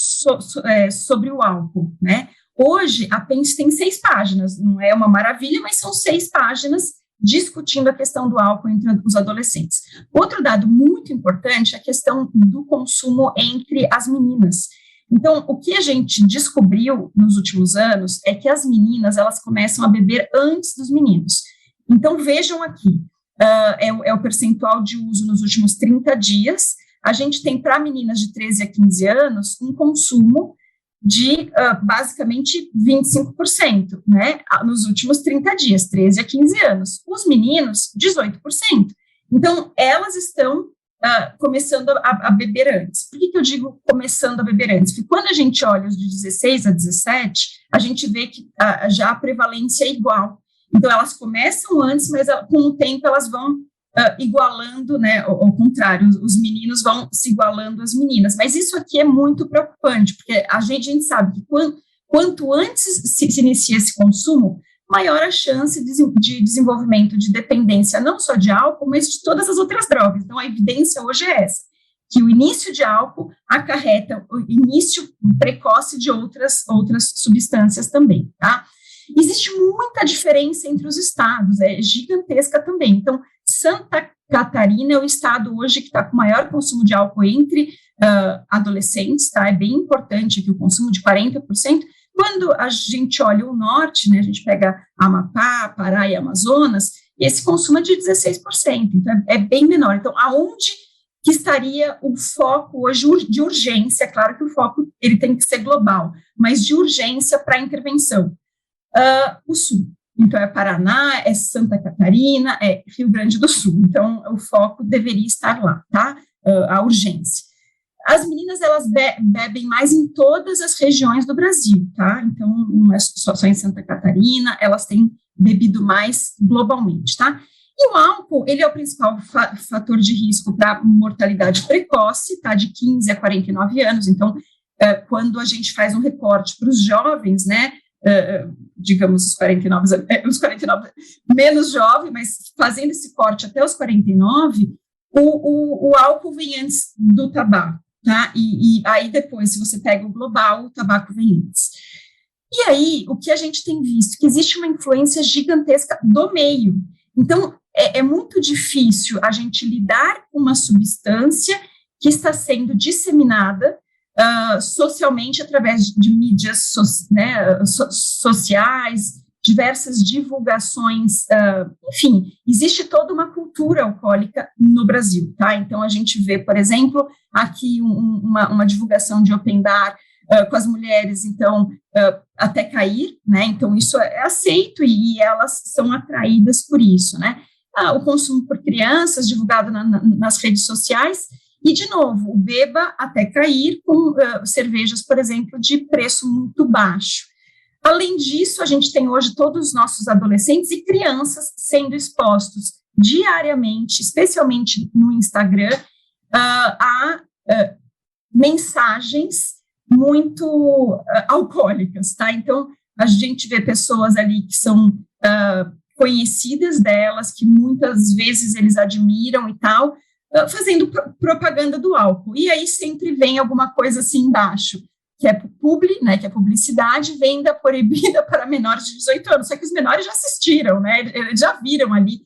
sobre o álcool, né? Hoje, a PENSE tem 6 páginas, não é uma maravilha, mas são 6 páginas discutindo a questão do álcool entre os adolescentes. Outro dado muito importante é a questão do consumo entre as meninas. Então, o que a gente descobriu nos últimos anos é que as meninas, elas começam a beber antes dos meninos. Então, vejam aqui, é o percentual de uso nos últimos 30 dias. A gente tem, para meninas de 13 a 15 anos, um consumo de, basicamente, 25%, né, nos últimos 30 dias, 13 a 15 anos. Os meninos, 18%. Então, elas estão começando a beber antes. Por que eu digo começando a beber antes? Porque quando a gente olha os de 16 a 17, a gente vê que já a prevalência é igual. Então, elas começam antes, mas com o tempo elas vão igualando, né, ao contrário, os meninos vão se igualando às meninas. Mas isso aqui é muito preocupante, porque a gente sabe que quanto antes se inicia esse consumo, maior a chance de desenvolvimento de dependência, não só de álcool, mas de todas as outras drogas. Então, a evidência hoje é essa, que o início de álcool acarreta o início precoce de outras substâncias também, tá? Existe muita diferença entre os estados, é gigantesca também. Então, Santa Catarina é o estado hoje que está com maior consumo de álcool entre adolescentes, tá? É bem importante aqui o consumo de 40%. Quando a gente olha o norte, né, a gente pega Amapá, Pará e Amazonas, esse consumo é de 16%, então é bem menor. Então, aonde que estaria o foco hoje de urgência? Claro que o foco ele tem que ser global, mas de urgência para a intervenção. O sul. Então, é Paraná, é Santa Catarina, é Rio Grande do Sul. Então, o foco deveria estar lá, tá? A urgência. As meninas, elas bebem mais em todas as regiões do Brasil, tá? Então, não é só em Santa Catarina, elas têm bebido mais globalmente, tá? E o álcool, ele é o principal fator de risco para mortalidade precoce, tá? De 15 a 49 anos. Então, quando a gente faz um recorte para os jovens, né? Digamos, os 49 menos jovens, mas fazendo esse corte até os 49, o álcool vem antes do tabaco, tá? E aí depois, se você pega o global, o tabaco vem antes. E aí, o que a gente tem visto? Que existe uma influência gigantesca do meio. Então, é muito difícil a gente lidar com uma substância que está sendo disseminada socialmente através de mídias sociais, diversas divulgações, enfim, existe toda uma cultura alcoólica no Brasil, tá? Então, a gente vê, por exemplo, aqui uma divulgação de open bar com as mulheres, então, até cair, né? Então, isso é aceito e elas são atraídas por isso, né? O consumo por crianças, divulgado nas redes sociais, e, de novo, o beba até cair com cervejas, por exemplo, de preço muito baixo. Além disso, a gente tem hoje todos os nossos adolescentes e crianças sendo expostos diariamente, especialmente no Instagram, a mensagens muito alcoólicas, tá? Então, a gente vê pessoas ali que são conhecidas delas, que muitas vezes eles admiram e tal, fazendo propaganda do álcool. E aí sempre vem alguma coisa assim embaixo, que é publi, né, que é publicidade, venda proibida para menores de 18 anos, só que os menores já assistiram, né, eles já viram ali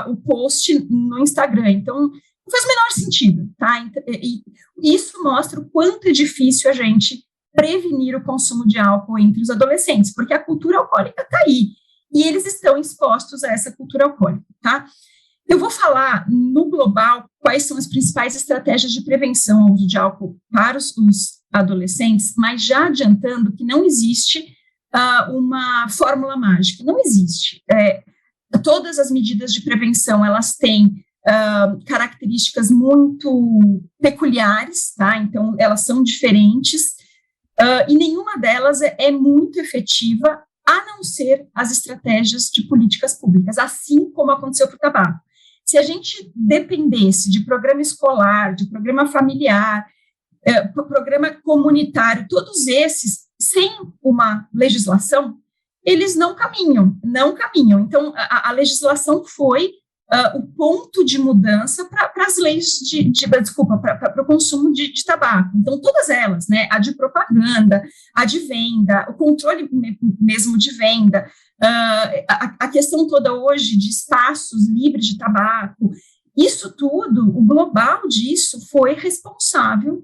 o post no Instagram, então não faz o menor sentido, tá? E isso mostra o quanto é difícil a gente prevenir o consumo de álcool entre os adolescentes, porque a cultura alcoólica está aí, e eles estão expostos a essa cultura alcoólica, tá? Eu vou falar, no global, quais são as principais estratégias de prevenção ao uso de álcool para os adolescentes, mas já adiantando que não existe uma fórmula mágica, não existe. Todas as medidas de prevenção, elas têm características muito peculiares, tá? Então, elas são diferentes, e nenhuma delas é muito efetiva, a não ser as estratégias de políticas públicas, assim como aconteceu para o tabaco. Se a gente dependesse de programa escolar, de programa familiar, programa comunitário, todos esses, sem uma legislação, eles não caminham. Então, a legislação foi o ponto de mudança para as leis para o consumo de tabaco. Então, todas elas, né, a de propaganda, a de venda, o controle mesmo de venda, a questão toda hoje de espaços livres de tabaco, isso tudo, o global disso foi responsável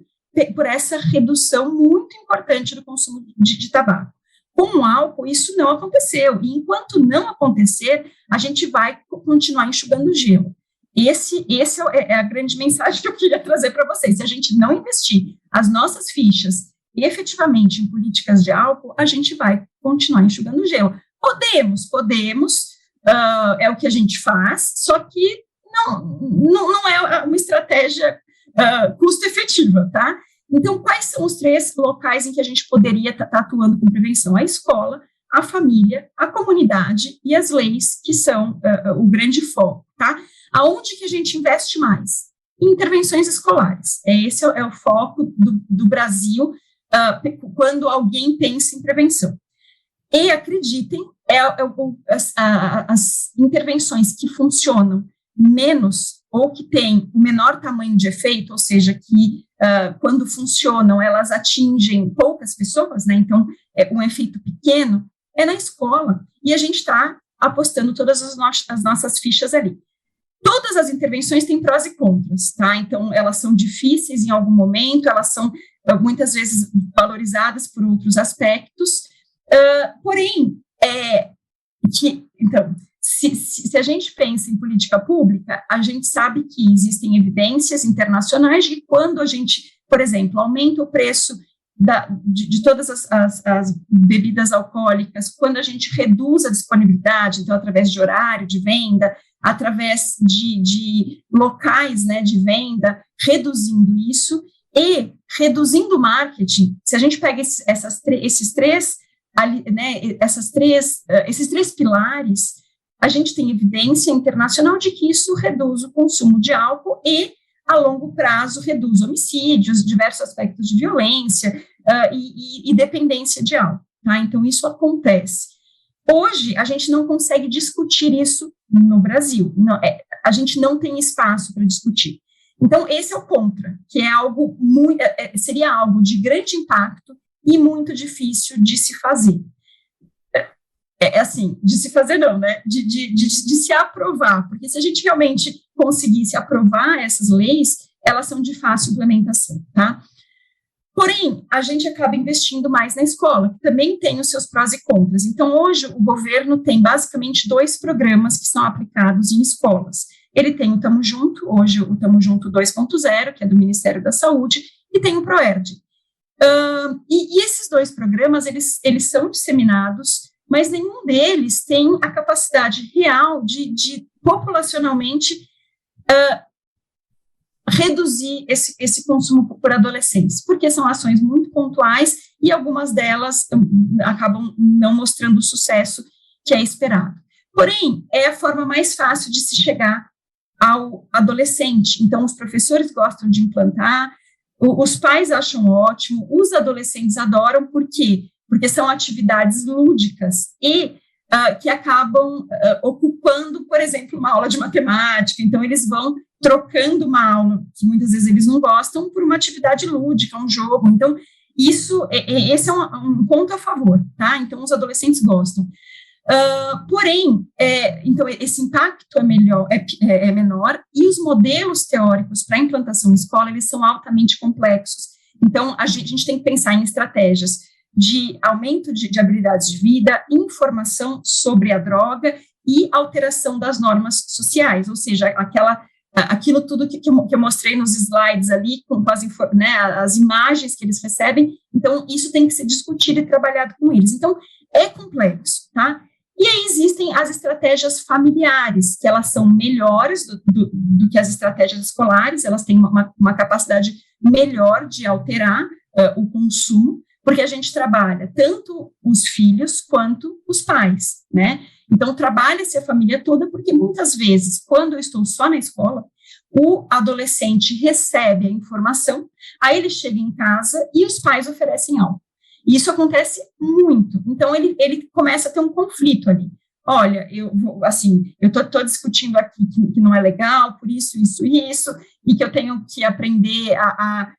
por essa redução muito importante do consumo de tabaco. Com o álcool, isso não aconteceu, e enquanto não acontecer, a gente vai continuar enxugando gelo. Esse é a grande mensagem que eu queria trazer para vocês. Se a gente não investir as nossas fichas efetivamente em políticas de álcool, a gente vai continuar enxugando gelo. Podemos, é o que a gente faz, só que não é uma estratégia custo-efetiva, tá? Então, quais são os 3 locais em que a gente poderia estar atuando com prevenção? A escola, a família, a comunidade e as leis, que são o grande foco, tá? Aonde que a gente investe mais? Em intervenções escolares. Esse é o foco do Brasil quando alguém pensa em prevenção. E, acreditem, as intervenções que funcionam menos ou que têm o menor tamanho de efeito, ou seja, que quando funcionam, elas atingem poucas pessoas, né? Então, é um efeito pequeno, é na escola, e a gente está apostando todas as nossas fichas ali. Todas as intervenções têm prós e contras, tá? Então, elas são difíceis em algum momento, elas são muitas vezes valorizadas por outros aspectos, porém, então, se a gente pensa em política pública, a gente sabe que existem evidências internacionais de que quando a gente, por exemplo, aumenta o preço de todas as bebidas alcoólicas, quando a gente reduz a disponibilidade, então, através de horário de venda, através de locais, né, de venda, reduzindo isso e reduzindo o marketing, se a gente pega esses três pilares, a gente tem evidência internacional de que isso reduz o consumo de álcool e, a longo prazo, reduz homicídios, diversos aspectos de violência e dependência de álcool, tá? Então, isso acontece. Hoje, a gente não consegue discutir isso no Brasil. a gente não tem espaço para discutir. Então, esse é o contra, que é algo muito, seria algo de grande impacto e muito difícil de se fazer. Assim, de se fazer não, né? De se aprovar, porque se a gente realmente conseguisse aprovar essas leis, elas são de fácil implementação, tá? Porém, a gente acaba investindo mais na escola, que também tem os seus prós e contras. Então, hoje, o governo tem basicamente 2 programas que são aplicados em escolas. Ele tem o Tamo Junto, hoje o Tamo Junto 2.0, que é do Ministério da Saúde, e tem o ProERD. E esses 2 programas, eles são disseminados, mas nenhum deles tem a capacidade real de populacionalmente reduzir esse consumo por adolescentes, porque são ações muito pontuais e algumas delas acabam não mostrando o sucesso que é esperado. Porém, é a forma mais fácil de se chegar ao adolescente. Então, os professores gostam de implantar, os pais acham ótimo, os adolescentes adoram, por quê? Porque são atividades lúdicas e que acabam ocupando, por exemplo, uma aula de matemática. Então, eles vão trocando uma aula que muitas vezes eles não gostam por uma atividade lúdica, um jogo. Então, esse é um ponto a favor, tá? Então, os adolescentes gostam. Porém, então, esse impacto é menor e os modelos teóricos para a implantação em escola, eles são altamente complexos. Então, a gente tem que pensar em estratégias de aumento de habilidades de vida, informação sobre a droga e alteração das normas sociais, ou seja, aquilo tudo que eu mostrei nos slides ali, com as imagens que eles recebem. Então, isso tem que ser discutido e trabalhado com eles. Então, é complexo, tá? E aí existem as estratégias familiares, que elas são melhores do que as estratégias escolares, elas têm uma capacidade melhor de alterar o consumo, porque a gente trabalha tanto os filhos quanto os pais, né? Então, trabalha-se a família toda, porque muitas vezes, quando eu estou só na escola, o adolescente recebe a informação, aí ele chega em casa e os pais oferecem algo. E isso acontece muito. Então, ele começa a ter um conflito ali. Olha, eu estou discutindo aqui que não é legal, por isso, e que eu tenho que aprender a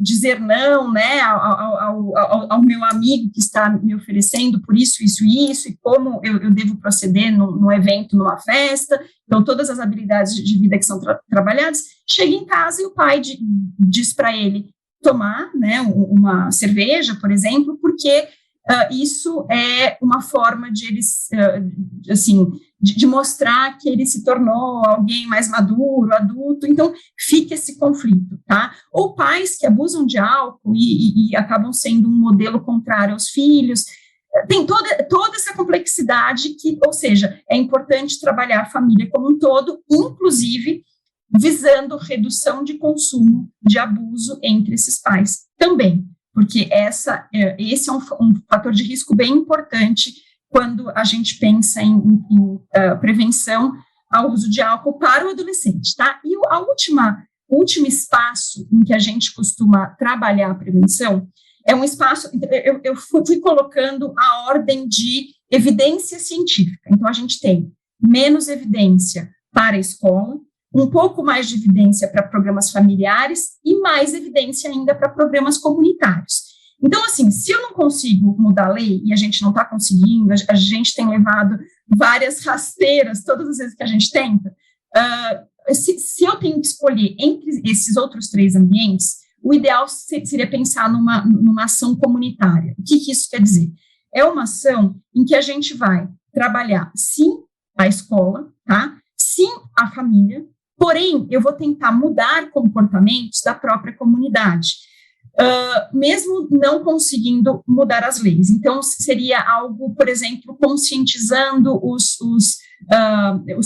dizer não, né, ao meu amigo que está me oferecendo por isso, e como eu devo proceder num evento, numa festa. Então, todas as habilidades de vida que são trabalhadas, chega em casa e o pai diz para ele tomar, né, uma cerveja, por exemplo, porque isso é uma forma de eles, de mostrar que ele se tornou alguém mais maduro, adulto. Então, fica esse conflito, tá? Ou pais que abusam de álcool e acabam sendo um modelo contrário aos filhos. Tem toda essa complexidade ou seja, é importante trabalhar a família como um todo, inclusive visando redução de consumo, de abuso entre esses pais também, porque esse é um fator de risco bem importante quando a gente pensa em prevenção ao uso de álcool para o adolescente, tá? E o último espaço em que a gente costuma trabalhar a prevenção é um espaço, eu fui colocando a ordem de evidência científica. Então, a gente tem menos evidência para a escola, um pouco mais de evidência para programas familiares e mais evidência ainda para programas comunitários. Então, assim, se eu não consigo mudar a lei, e a gente não está conseguindo, a gente tem levado várias rasteiras todas as vezes que a gente tenta, se eu tenho que escolher entre esses outros 3 ambientes, o ideal seria pensar numa ação comunitária. O que isso quer dizer? É uma ação em que a gente vai trabalhar, sim, a escola, tá? Sim, a família, porém, eu vou tentar mudar comportamentos da própria comunidade, mesmo não conseguindo mudar as leis. Então, seria algo, por exemplo, conscientizando os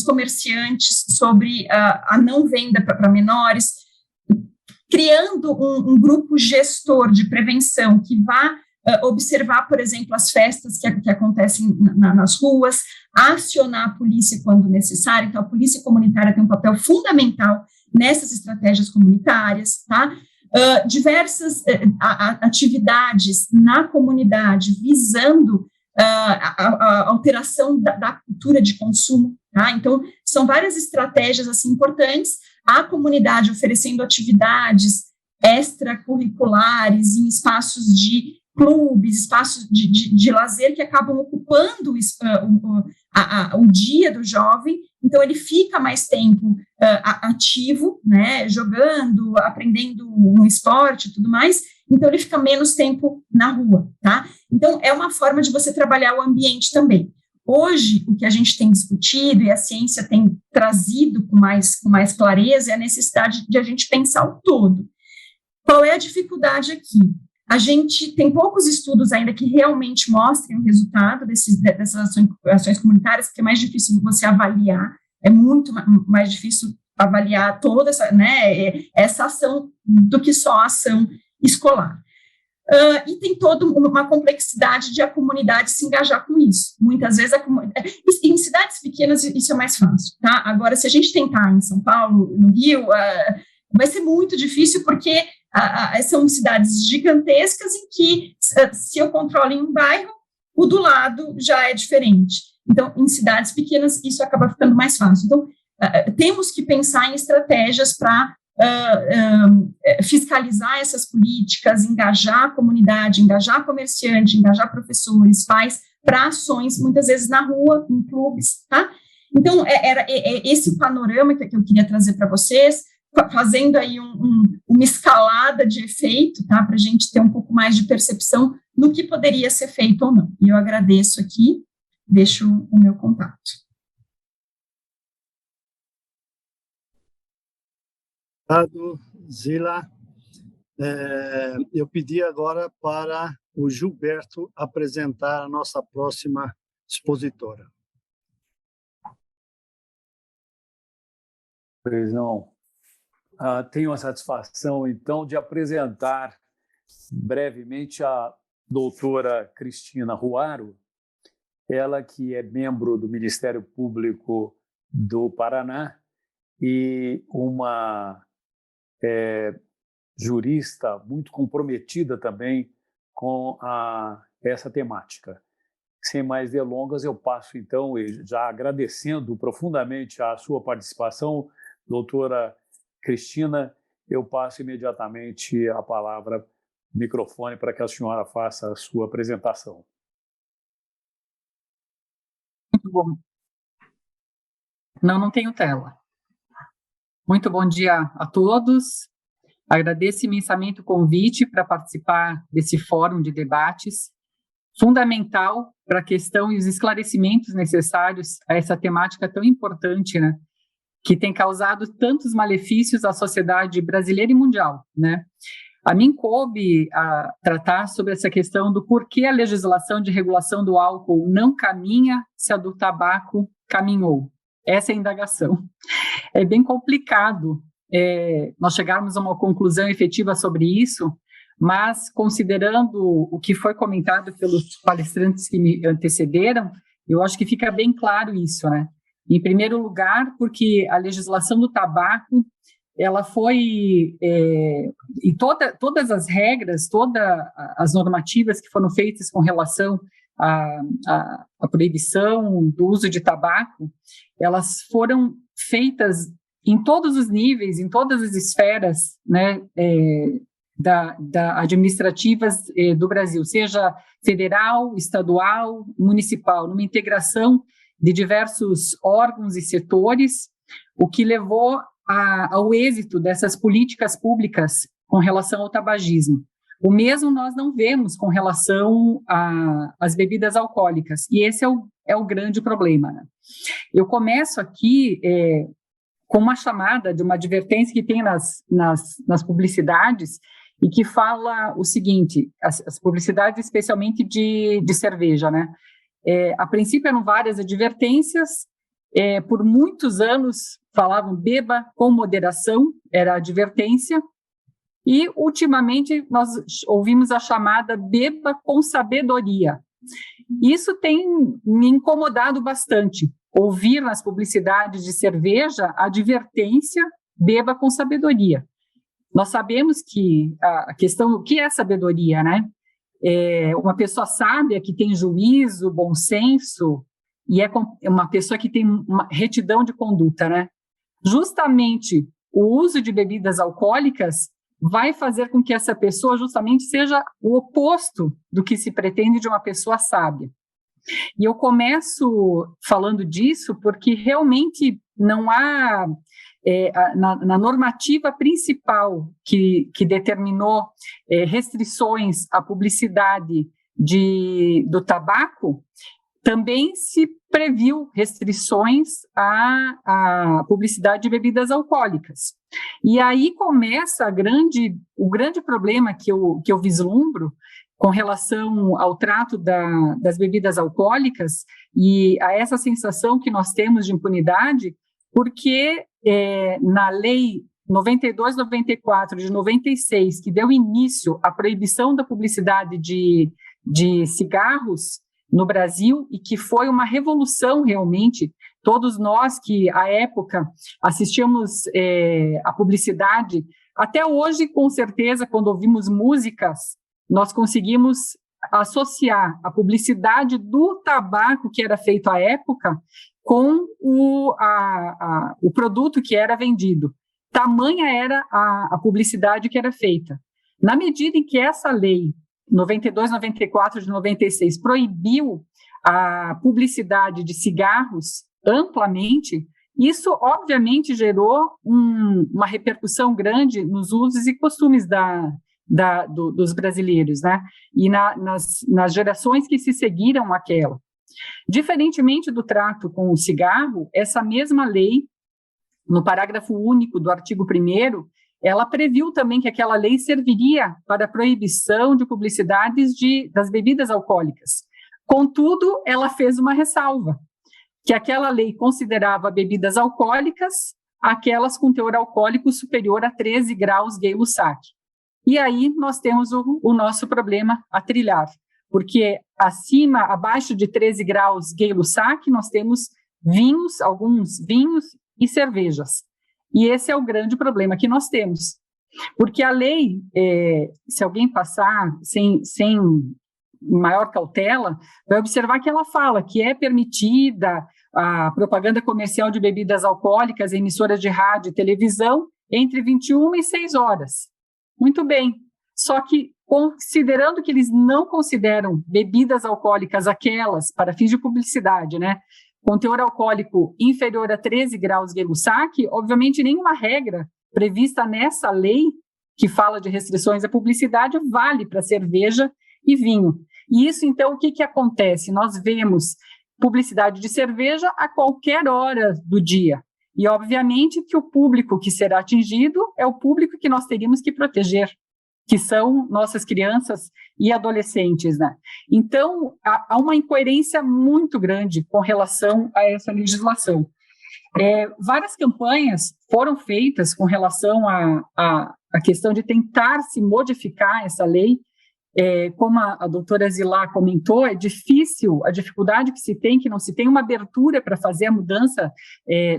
comerciantes sobre a não venda para menores, criando um grupo gestor de prevenção que vá observar, por exemplo, as festas que acontecem nas ruas, acionar a polícia quando necessário. Então, a polícia comunitária tem um papel fundamental nessas estratégias comunitárias, tá? Diversas atividades na comunidade visando a alteração da cultura de consumo, tá? Então, são várias estratégias assim importantes, a comunidade oferecendo atividades extracurriculares em espaços de clubes, espaços de lazer que acabam ocupando o dia do jovem, então ele fica mais tempo ativo, né, jogando, aprendendo um esporte e tudo mais, então ele fica menos tempo na rua, tá? Então é uma forma de você trabalhar o ambiente também. Hoje, o que a gente tem discutido e a ciência tem trazido com mais clareza é a necessidade de a gente pensar o todo. Qual é a dificuldade aqui? A gente tem poucos estudos ainda que realmente mostrem o resultado dessas ações comunitárias, porque é mais difícil você avaliar, é muito mais difícil avaliar toda essa, né, essa ação do que só a ação escolar. E tem toda uma complexidade de a comunidade se engajar com isso. Muitas vezes, em cidades pequenas, isso é mais fácil, tá? Agora, se a gente tentar em São Paulo, no Rio, vai ser muito difícil, porque são cidades gigantescas em que, se eu controlo em um bairro, o do lado já é diferente. Então, em cidades pequenas, isso acaba ficando mais fácil. Então, temos que pensar em estratégias para fiscalizar essas políticas, engajar a comunidade, engajar comerciante, engajar professores, pais, para ações, muitas vezes na rua, em clubes, tá? Então, era esse o panorama que eu queria trazer para vocês, fazendo aí uma escalada de efeito, tá? Para a gente ter um pouco mais de percepção no que poderia ser feito ou não. E eu agradeço aqui, deixo o meu contato. Obrigado, Zila. Eu pedi agora para o Gilberto apresentar a nossa próxima expositora. Pois não. Tenho a satisfação, então, de apresentar brevemente a doutora Cristina Ruaro, ela que é membro do Ministério Público do Paraná e uma jurista muito comprometida também com essa temática. Sem mais delongas, eu passo, então, já agradecendo profundamente a sua participação, doutora Cristina, eu passo imediatamente a palavra, o microfone, para que a senhora faça a sua apresentação. Muito bom. Não tenho tela. Muito bom dia a todos. Agradeço imensamente o convite para participar desse fórum de debates, fundamental para a questão e os esclarecimentos necessários a essa temática tão importante, né, que tem causado tantos malefícios à sociedade brasileira e mundial, né? A mim coube a tratar sobre essa questão do porquê a legislação de regulação do álcool não caminha se a do tabaco caminhou. Essa é a indagação. É bem complicado nós chegarmos a uma conclusão efetiva sobre isso, mas considerando o que foi comentado pelos palestrantes que me antecederam, eu acho que fica bem claro isso, né? Em primeiro lugar, porque a legislação do tabaco, ela foi, e todas as regras, todas as normativas que foram feitas com relação à proibição do uso de tabaco, elas foram feitas em todos os níveis, em todas as esferas, né, administrativas do Brasil, seja federal, estadual, municipal, numa integração de diversos órgãos e setores, o que levou ao êxito dessas políticas públicas com relação ao tabagismo. O mesmo nós não vemos com relação às bebidas alcoólicas, e esse é o grande problema, né? Eu começo aqui com uma chamada de uma advertência que tem nas publicidades, e que fala o seguinte, as publicidades especialmente de cerveja, né? A princípio eram várias advertências, por muitos anos falavam beba com moderação, era a advertência, e ultimamente nós ouvimos a chamada beba com sabedoria. Isso tem me incomodado bastante, ouvir nas publicidades de cerveja a advertência beba com sabedoria. Nós sabemos que a questão, o que é sabedoria, né? Uma pessoa sábia que tem juízo, bom senso, e é uma pessoa que tem uma retidão de conduta, né? Justamente o uso de bebidas alcoólicas vai fazer com que essa pessoa justamente seja o oposto do que se pretende de uma pessoa sábia. E eu começo falando disso porque realmente não há, na normativa principal que determinou restrições à publicidade do tabaco, também se previu restrições à publicidade de bebidas alcoólicas. E aí começa o grande problema que eu vislumbro com relação ao trato das bebidas alcoólicas e a essa sensação que nós temos de impunidade, porque na Lei 92/94 de 96, que deu início à proibição da publicidade de cigarros no Brasil, e que foi uma revolução realmente, todos nós que, à época, assistíamos a publicidade, até hoje, com certeza, quando ouvimos músicas, nós conseguimos associar a publicidade do tabaco que era feito à época com o produto que era vendido. Tamanha era a publicidade que era feita. Na medida em que essa lei 92/94 de 96 proibiu a publicidade de cigarros amplamente, isso obviamente gerou uma repercussão grande nos usos e costumes dos brasileiros, né? E nas gerações que se seguiram àquela. Diferentemente do trato com o cigarro, essa mesma lei, no parágrafo único do artigo 1º, ela previu também que aquela lei serviria para a proibição de publicidades das bebidas alcoólicas. Contudo, ela fez uma ressalva, que aquela lei considerava bebidas alcoólicas aquelas com teor alcoólico superior a 13 graus Gay-Lussac. E aí nós temos o nosso problema a trilhar, porque abaixo de 13 graus Gay-Lussac, nós temos alguns vinhos e cervejas. E esse é o grande problema que nós temos. Porque a lei, se alguém passar sem maior cautela, vai observar que ela fala que é permitida a propaganda comercial de bebidas alcoólicas em emissoras de rádio e televisão entre 21 e 6 horas. Muito bem. Só que, considerando que eles não consideram bebidas alcoólicas aquelas, para fins de publicidade, né, com teor alcoólico inferior a 13 graus Gay-Lussac, obviamente nenhuma regra prevista nessa lei, que fala de restrições à publicidade, vale para cerveja e vinho. E isso, então, o que acontece? Nós vemos publicidade de cerveja a qualquer hora do dia. E, obviamente, que o público que será atingido é o público que nós teríamos que proteger, que são nossas crianças e adolescentes, né? Então, há uma incoerência muito grande com relação a essa legislação. Várias campanhas foram feitas com relação à questão de tentar se modificar essa lei. Como a doutora Zilá comentou, é difícil, a dificuldade que se tem, que não se tem uma abertura para fazer a mudança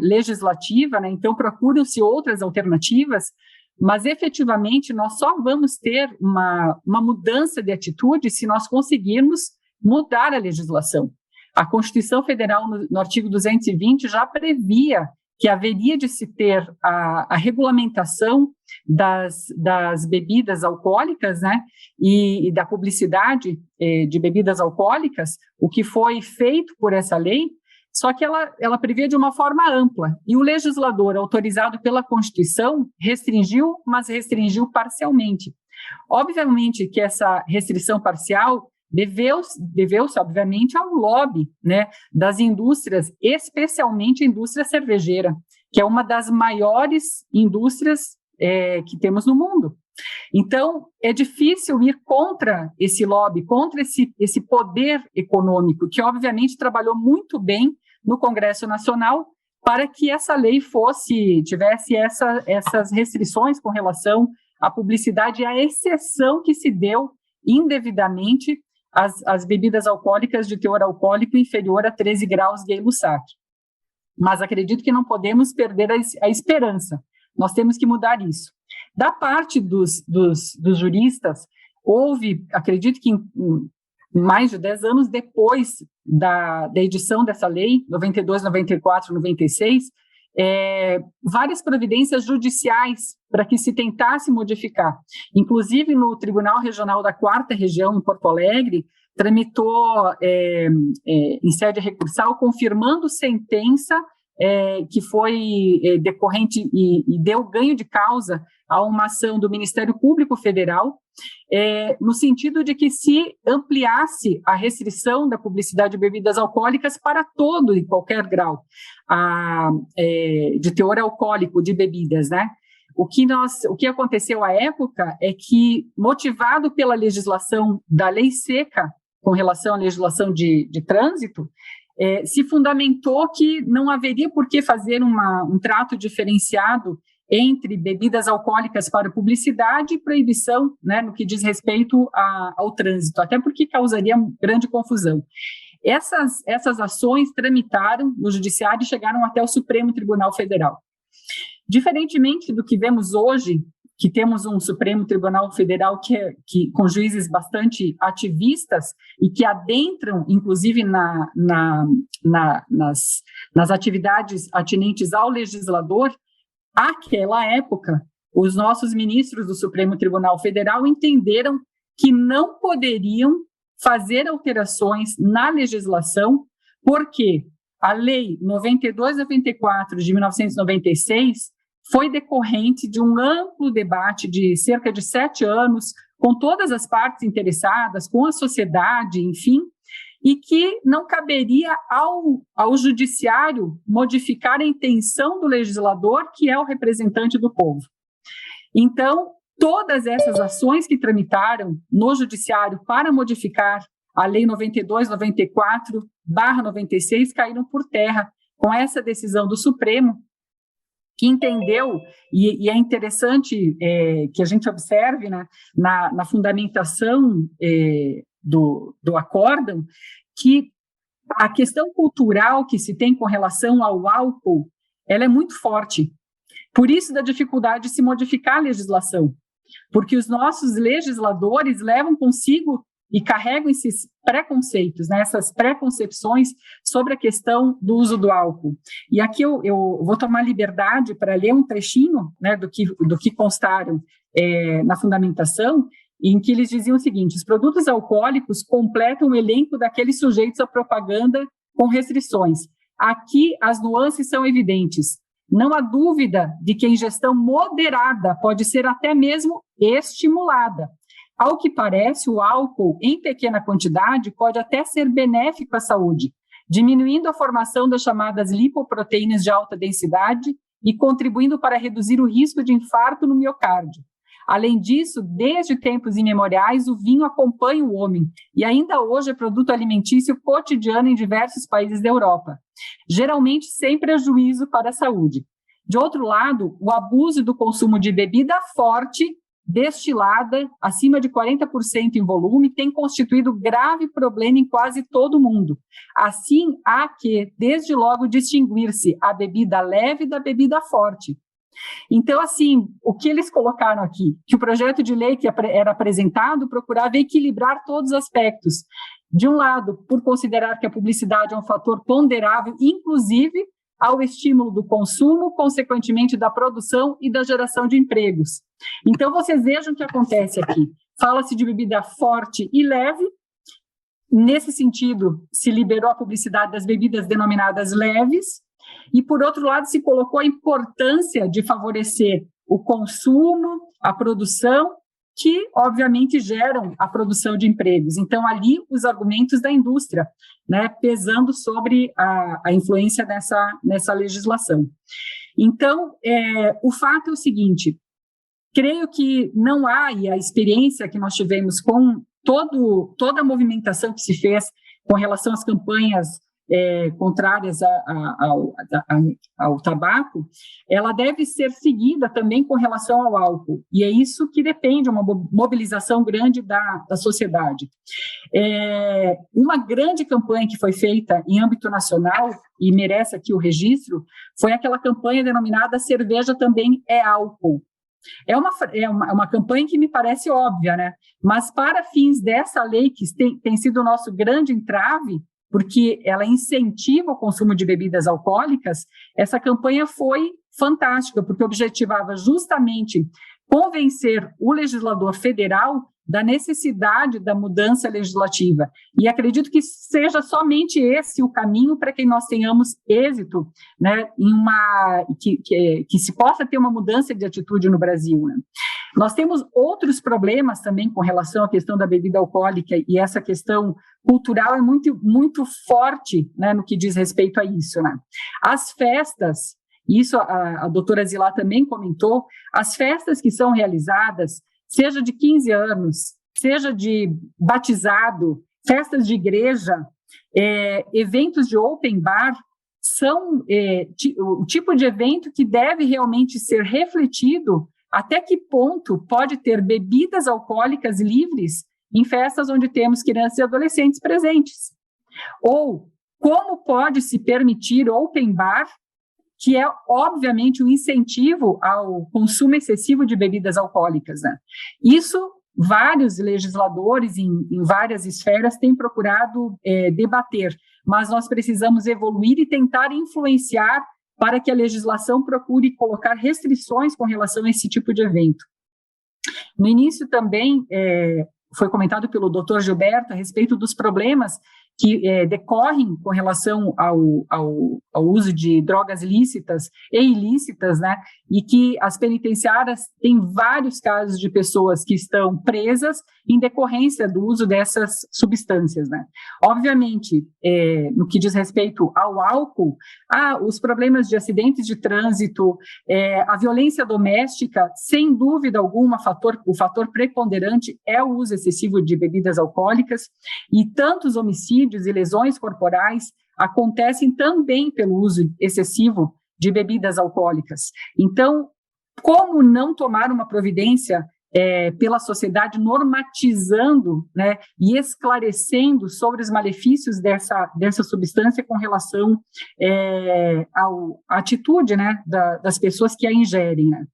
legislativa, né? Então procuram-se outras alternativas, mas efetivamente nós só vamos ter uma mudança de atitude se nós conseguirmos mudar a legislação. A Constituição Federal, no artigo 220, já previa que haveria de se ter a regulamentação das bebidas alcoólicas, né, e da publicidade de bebidas alcoólicas, o que foi feito por essa lei, só que ela previa de uma forma ampla, e o legislador, autorizado pela Constituição, restringiu, mas restringiu parcialmente. Obviamente que essa restrição parcial deveu-se, obviamente, ao lobby, né, das indústrias, especialmente a indústria cervejeira, que é uma das maiores indústrias que temos no mundo. Então, é difícil ir contra esse lobby, contra esse poder econômico, que obviamente trabalhou muito bem no Congresso Nacional para que essa lei tivesse essas restrições com relação à publicidade, à exceção que se deu indevidamente às bebidas alcoólicas de teor alcoólico inferior a 13 graus Gay-Lussac. Mas acredito que não podemos perder a esperança. Nós temos que mudar isso. Da parte dos juristas, acredito que mais de 10 anos depois da edição dessa lei, 92, 94, 96, várias providências judiciais para que se tentasse modificar. Inclusive, no Tribunal Regional da 4ª Região, em Porto Alegre, tramitou em sede recursal, confirmando sentença que foi decorrente e deu ganho de causa a uma ação do Ministério Público Federal, no sentido de que se ampliasse a restrição da publicidade de bebidas alcoólicas para todo e qualquer grau de teor alcoólico de bebidas, né? O que aconteceu à época é que, motivado pela legislação da lei seca com relação à legislação de trânsito, se fundamentou que não haveria por que fazer um trato diferenciado entre bebidas alcoólicas para publicidade e proibição, né, no que diz respeito ao trânsito, até porque causaria grande confusão. Essas ações tramitaram no Judiciário e chegaram até o Supremo Tribunal Federal. Diferentemente do que vemos hoje, que temos um Supremo Tribunal Federal com juízes bastante ativistas e que adentram, inclusive, nas atividades atinentes ao legislador, àquela época, os nossos ministros do Supremo Tribunal Federal entenderam que não poderiam fazer alterações na legislação, porque a Lei 92/94 de 1996 foi decorrente de um amplo debate de cerca de 7 anos, com todas as partes interessadas, com a sociedade, enfim, e que não caberia ao judiciário modificar a intenção do legislador, que é o representante do povo. Então, todas essas ações que tramitaram no judiciário para modificar a Lei 92/94/96 caíram por terra com essa decisão do Supremo, que entendeu, e é interessante que a gente observe, né, na fundamentação do acórdão, que a questão cultural que se tem com relação ao álcool, ela é muito forte. Por isso, da dificuldade de se modificar a legislação, porque os nossos legisladores levam consigo e carregam esses preconceitos, né, essas preconcepções sobre a questão do uso do álcool. E aqui eu vou tomar liberdade para ler um trechinho, né, do que constaram na fundamentação, em que eles diziam o seguinte: os produtos alcoólicos completam o elenco daqueles sujeitos à propaganda com restrições. Aqui as nuances são evidentes. Não há dúvida de que a ingestão moderada pode ser até mesmo estimulada. Ao que parece, o álcool, em pequena quantidade, pode até ser benéfico à saúde, diminuindo a formação das chamadas lipoproteínas de alta densidade e contribuindo para reduzir o risco de infarto no miocárdio. Além disso, desde tempos imemoriais, o vinho acompanha o homem e ainda hoje é produto alimentício cotidiano em diversos países da Europa, geralmente sem prejuízo para a saúde. De outro lado, o abuso do consumo de bebida forte, destilada, acima de 40% em volume, tem constituído grave problema em quase todo o mundo. Assim, há que, desde logo, distinguir-se a bebida leve da bebida forte. Então, assim, o que eles colocaram aqui? Que o projeto de lei que era apresentado procurava equilibrar todos os aspectos. De um lado, por considerar que a publicidade é um fator ponderável, inclusive ao estímulo do consumo, consequentemente da produção e da geração de empregos. Então, vocês vejam o que acontece aqui. Fala-se de bebida forte e leve. Nesse sentido, se liberou a publicidade das bebidas denominadas leves. E, por outro lado, se colocou a importância de favorecer o consumo, a produção, que, obviamente, geram a produção de empregos. Então, ali, os argumentos da indústria, né, pesando sobre a influência nessa legislação. Então, o fato é o seguinte: creio que não há, e a experiência que nós tivemos com toda a movimentação que se fez com relação às campanhas contrárias ao tabaco, ela deve ser seguida também com relação ao álcool, e é isso que depende de uma mobilização grande da sociedade. Uma grande campanha que foi feita em âmbito nacional, e merece aqui o registro, foi aquela campanha denominada Cerveja Também é Álcool, É uma campanha que me parece óbvia, né? Mas para fins dessa lei, que tem sido o nosso grande entrave, porque ela incentiva o consumo de bebidas alcoólicas, essa campanha foi fantástica, porque objetivava justamente convencer o legislador federal da necessidade da mudança legislativa. E acredito que seja somente esse o caminho para que nós tenhamos êxito, né, que se possa ter uma mudança de atitude no Brasil, né? Nós temos outros problemas também com relação à questão da bebida alcoólica, e essa questão cultural é muito, muito forte, né, no que diz respeito a isso, né? As festas, isso a doutora Zilá também comentou, as festas que são realizadas, seja de 15 anos, seja de batizado, festas de igreja, eventos de open bar, são o tipo de evento que deve realmente ser refletido até que ponto pode ter bebidas alcoólicas livres em festas onde temos crianças e adolescentes presentes. Ou como pode se permitir open bar, que é, obviamente, um incentivo ao consumo excessivo de bebidas alcoólicas, né? Isso, vários legisladores em várias esferas têm procurado debater, mas nós precisamos evoluir e tentar influenciar para que a legislação procure colocar restrições com relação a esse tipo de evento. No início também foi comentado pelo Dr. Gilberto a respeito dos problemas que decorrem com relação ao uso de drogas lícitas e ilícitas, né? E que as penitenciárias têm vários casos de pessoas que estão presas em decorrência do uso dessas substâncias, né? Obviamente, no que diz respeito ao álcool, os problemas de acidentes de trânsito, a violência doméstica, sem dúvida alguma, o fator preponderante é o uso excessivo de bebidas alcoólicas, e tantos homicídios e lesões corporais acontecem também pelo uso excessivo de bebidas alcoólicas. Então, como não tomar uma providência pela sociedade, normatizando, né, e esclarecendo sobre os malefícios dessa substância com relação à atitude, né, das pessoas que a ingerem, né?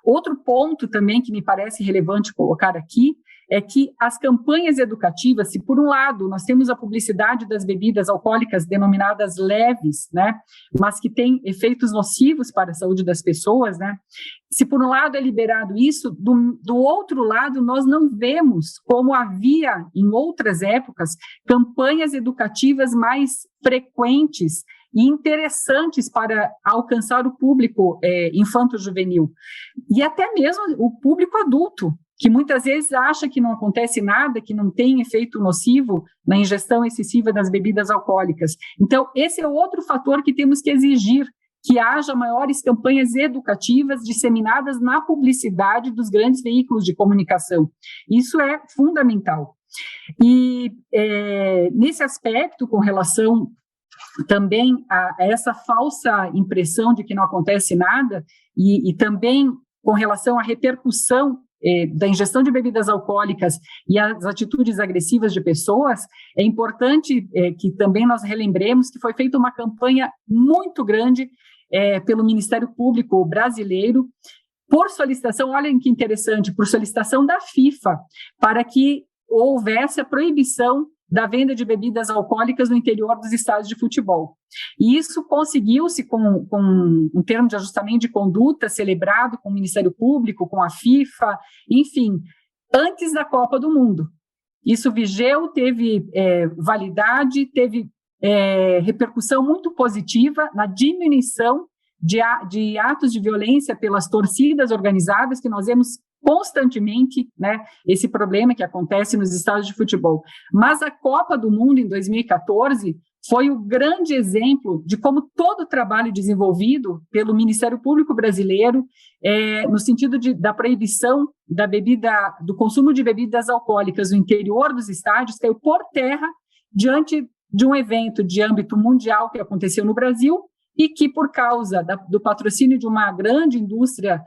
Outro ponto também que me parece relevante colocar aqui é que as campanhas educativas, se por um lado nós temos a publicidade das bebidas alcoólicas denominadas leves, né, mas que têm efeitos nocivos para a saúde das pessoas, né, se por um lado é liberado isso, do outro lado nós não vemos, como havia em outras épocas, campanhas educativas mais frequentes e interessantes para alcançar o público infanto-juvenil, e até mesmo o público adulto, que muitas vezes acha que não acontece nada, que não tem efeito nocivo na ingestão excessiva das bebidas alcoólicas. Então, esse é outro fator que temos que exigir, que haja maiores campanhas educativas disseminadas na publicidade dos grandes veículos de comunicação. Isso é fundamental. E nesse aspecto, com relação também a essa falsa impressão de que não acontece nada, e também com relação à repercussão da ingestão de bebidas alcoólicas e as atitudes agressivas de pessoas, é importante que também nós relembremos que foi feita uma campanha muito grande pelo Ministério Público brasileiro, por solicitação, olhem que interessante, por solicitação da FIFA, para que houvesse a proibição da venda de bebidas alcoólicas no interior dos estádios de futebol. E isso conseguiu-se com um termo de ajustamento de conduta celebrado com o Ministério Público, com a FIFA, enfim, antes da Copa do Mundo. Isso vigeu, teve validade, teve repercussão muito positiva na diminuição de atos de violência pelas torcidas organizadas, que nós vemos constantemente, né, esse problema que acontece nos estádios de futebol. Mas a Copa do Mundo, em 2014, foi o grande exemplo de como todo o trabalho desenvolvido pelo Ministério Público brasileiro, no sentido da proibição do consumo de bebidas alcoólicas no interior dos estádios, caiu por terra diante de um evento de âmbito mundial que aconteceu no Brasil e que, por causa do patrocínio de uma grande indústria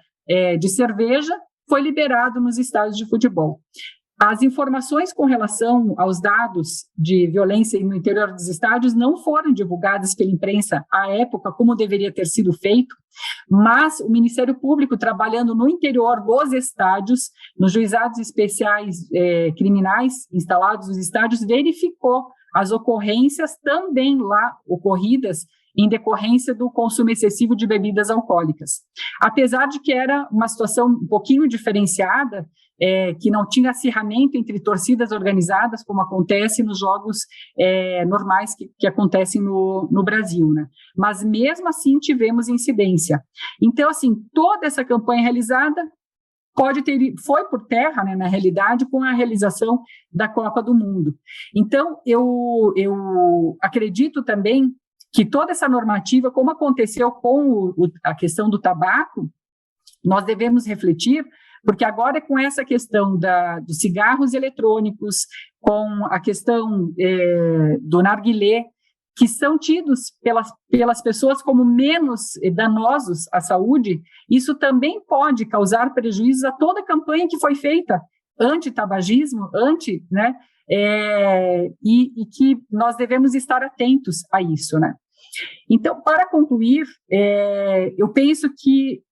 de cerveja, foi liberado nos estádios de futebol. As informações com relação aos dados de violência no interior dos estádios não foram divulgadas pela imprensa à época, como deveria ter sido feito, mas o Ministério Público, trabalhando no interior dos estádios, nos juizados especiais criminais instalados nos estádios, verificou as ocorrências também lá ocorridas em decorrência do consumo excessivo de bebidas alcoólicas. Apesar de que era uma situação um pouquinho diferenciada, que não tinha acirramento entre torcidas organizadas, como acontece nos jogos normais que acontecem no Brasil, né? Mas mesmo assim tivemos incidência. Então, assim, toda essa campanha realizada foi por terra, né, na realidade, com a realização da Copa do Mundo. Então, eu acredito também que toda essa normativa, como aconteceu com a questão do tabaco, nós devemos refletir, porque agora com essa questão dos cigarros eletrônicos, com a questão do narguilé, que são tidos pelas pessoas como menos danosos à saúde, isso também pode causar prejuízos a toda a campanha que foi feita anti-tabagismo, né? E que nós devemos estar atentos a isso, né? Então, para concluir, eu penso que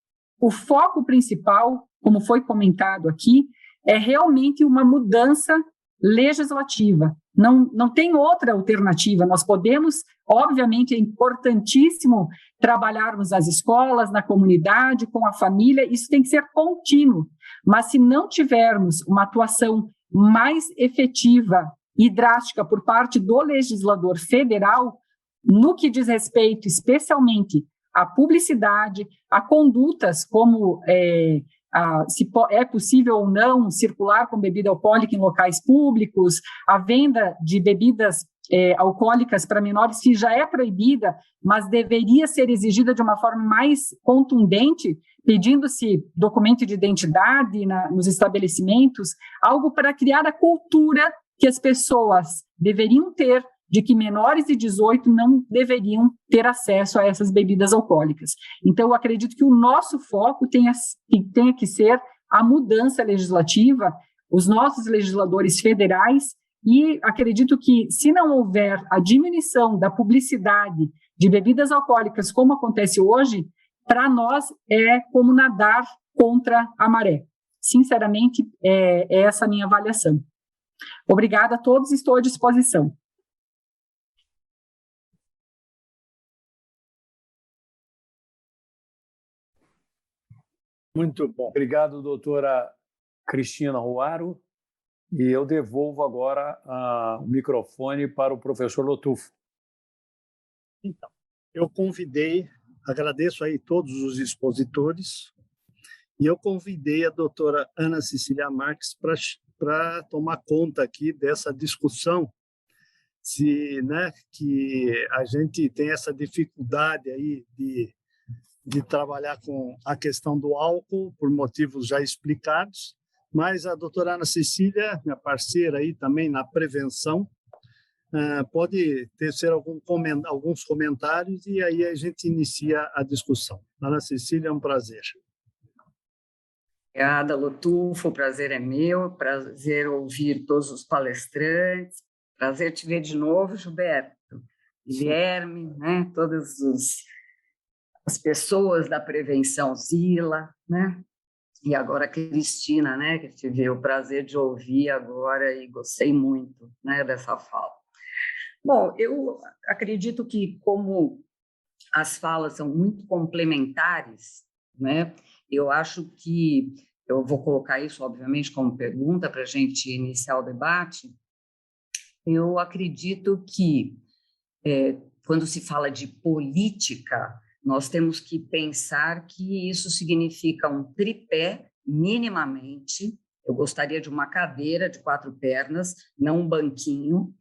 o foco principal, como foi comentado aqui, é realmente uma mudança legislativa. Não tem outra alternativa. Nós podemos, obviamente, é importantíssimo trabalharmos nas escolas, na comunidade, com a família, isso tem que ser contínuo. Mas se não tivermos uma atuação mais efetiva e drástica por parte do legislador federal, no que diz respeito especialmente à publicidade, a condutas como se é possível ou não circular com bebida alcoólica em locais públicos, a venda de bebidas alcoólicas para menores, que já é proibida, mas deveria ser exigida de uma forma mais contundente, pedindo-se documento de identidade nos estabelecimentos, algo para criar a cultura que as pessoas deveriam ter de que menores de 18 não deveriam ter acesso a essas bebidas alcoólicas. Então, eu acredito que o nosso foco tenha que ser a mudança legislativa, os nossos legisladores federais, e acredito que, se não houver a diminuição da publicidade de bebidas alcoólicas, como acontece hoje, para nós é como nadar contra a maré. Sinceramente, é essa a minha avaliação. Obrigada a todos, estou à disposição. Muito bom. Obrigado, doutora Cristina Ruaro. E eu devolvo agora o microfone para o professor Lotufo. Então, eu agradeço aí todos os expositores, e eu convidei a doutora Ana Cecília Marques para tomar conta aqui dessa discussão, que a gente tem essa dificuldade aí de trabalhar com a questão do álcool, por motivos já explicados, mas a doutora Ana Cecília, minha parceira aí também na prevenção, pode ser alguns comentários e aí a gente inicia a discussão. Ana Cecília, é um prazer. Obrigada, Lotufo, o prazer é meu, prazer ouvir todos os palestrantes, prazer te ver de novo, Gilberto, Guilherme, né, todas as pessoas da prevenção Zila, né? E agora a Cristina, né, que tive o prazer de ouvir agora e gostei muito, né, dessa fala. Bom, eu acredito que, como as falas são muito complementares, né, eu acho que, eu vou colocar isso, obviamente, como pergunta para a gente iniciar o debate, eu acredito que, quando se fala de política, nós temos que pensar que isso significa um tripé, minimamente. Eu gostaria de uma cadeira de 4 pernas, não um banquinho,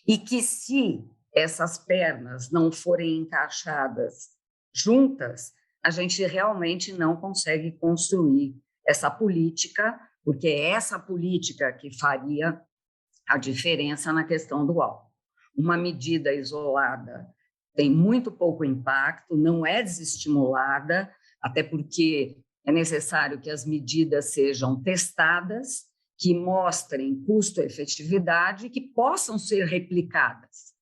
e que, se essas pernas não forem encaixadas juntas, a gente realmente não consegue construir essa política, porque é essa política que faria a diferença na questão do álcool. Uma medida isolada tem muito pouco impacto, não é desestimulada, até porque é necessário que as medidas sejam testadas, que mostrem custo-efetividade e que possam ser replicadas.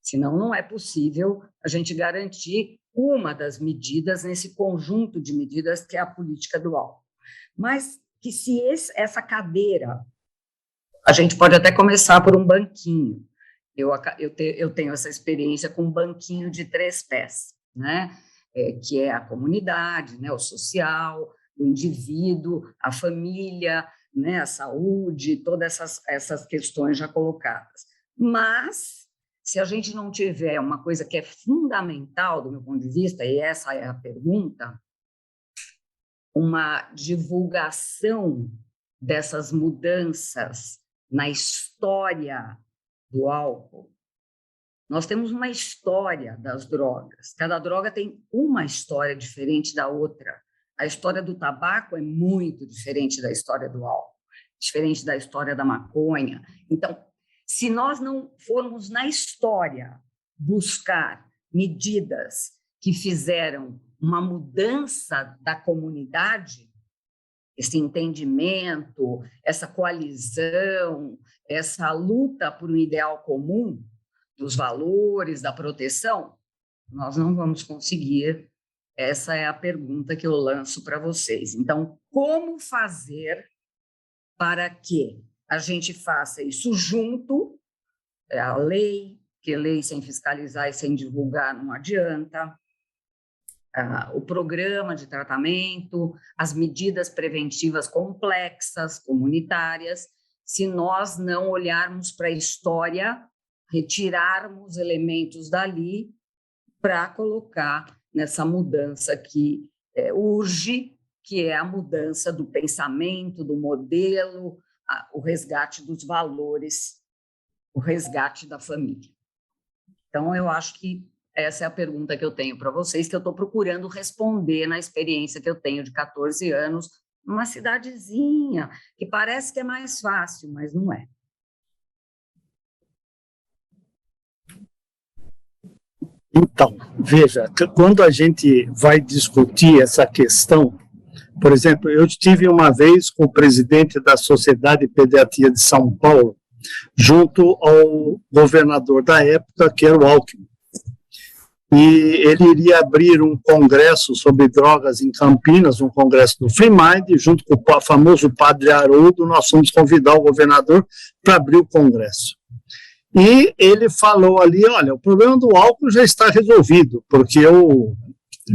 Senão, não é possível a gente garantir uma das medidas nesse conjunto de medidas que é a política do álcool. Mas que se essa cadeira, a gente pode até começar por um banquinho. Eu tenho essa experiência com um banquinho de 3 pés, né? Que é a comunidade, né? O social, o indivíduo, a família, né? A saúde, todas essas questões já colocadas. Mas, se a gente não tiver uma coisa que é fundamental do meu ponto de vista, e essa é a pergunta, uma divulgação dessas mudanças na história do álcool. Nós temos uma história das drogas. Cada droga tem uma história diferente da outra. A história do tabaco é muito diferente da história do álcool, diferente da história da maconha. Então, se nós não formos na história buscar medidas que fizeram uma mudança da comunidade, esse entendimento, essa coalizão, essa luta por um ideal comum dos valores, da proteção, nós não vamos conseguir. Essa é a pergunta que eu lanço para vocês. Então, como fazer para que a gente faça isso junto? A lei, que lei sem fiscalizar e sem divulgar não adianta. O programa de tratamento, as medidas preventivas complexas, comunitárias, se nós não olharmos para a história, retirarmos elementos dali para colocar nessa mudança que urge, que é a mudança do pensamento, do modelo, o resgate dos valores, o resgate da família. Então, eu acho que essa é a pergunta que eu tenho para vocês, que eu estou procurando responder na experiência que eu tenho de 14 anos, numa cidadezinha, que parece que é mais fácil, mas não é. Então, veja, quando a gente vai discutir essa questão, por exemplo, eu estive uma vez com o presidente da Sociedade de Pediatria de São Paulo, junto ao governador da época, que era o Alckmin. E ele iria abrir um congresso sobre drogas em Campinas, um congresso do Free Mind, junto com o famoso padre Haroldo. Nós fomos convidar o governador para abrir o congresso. E ele falou ali, olha, o problema do álcool já está resolvido, porque eu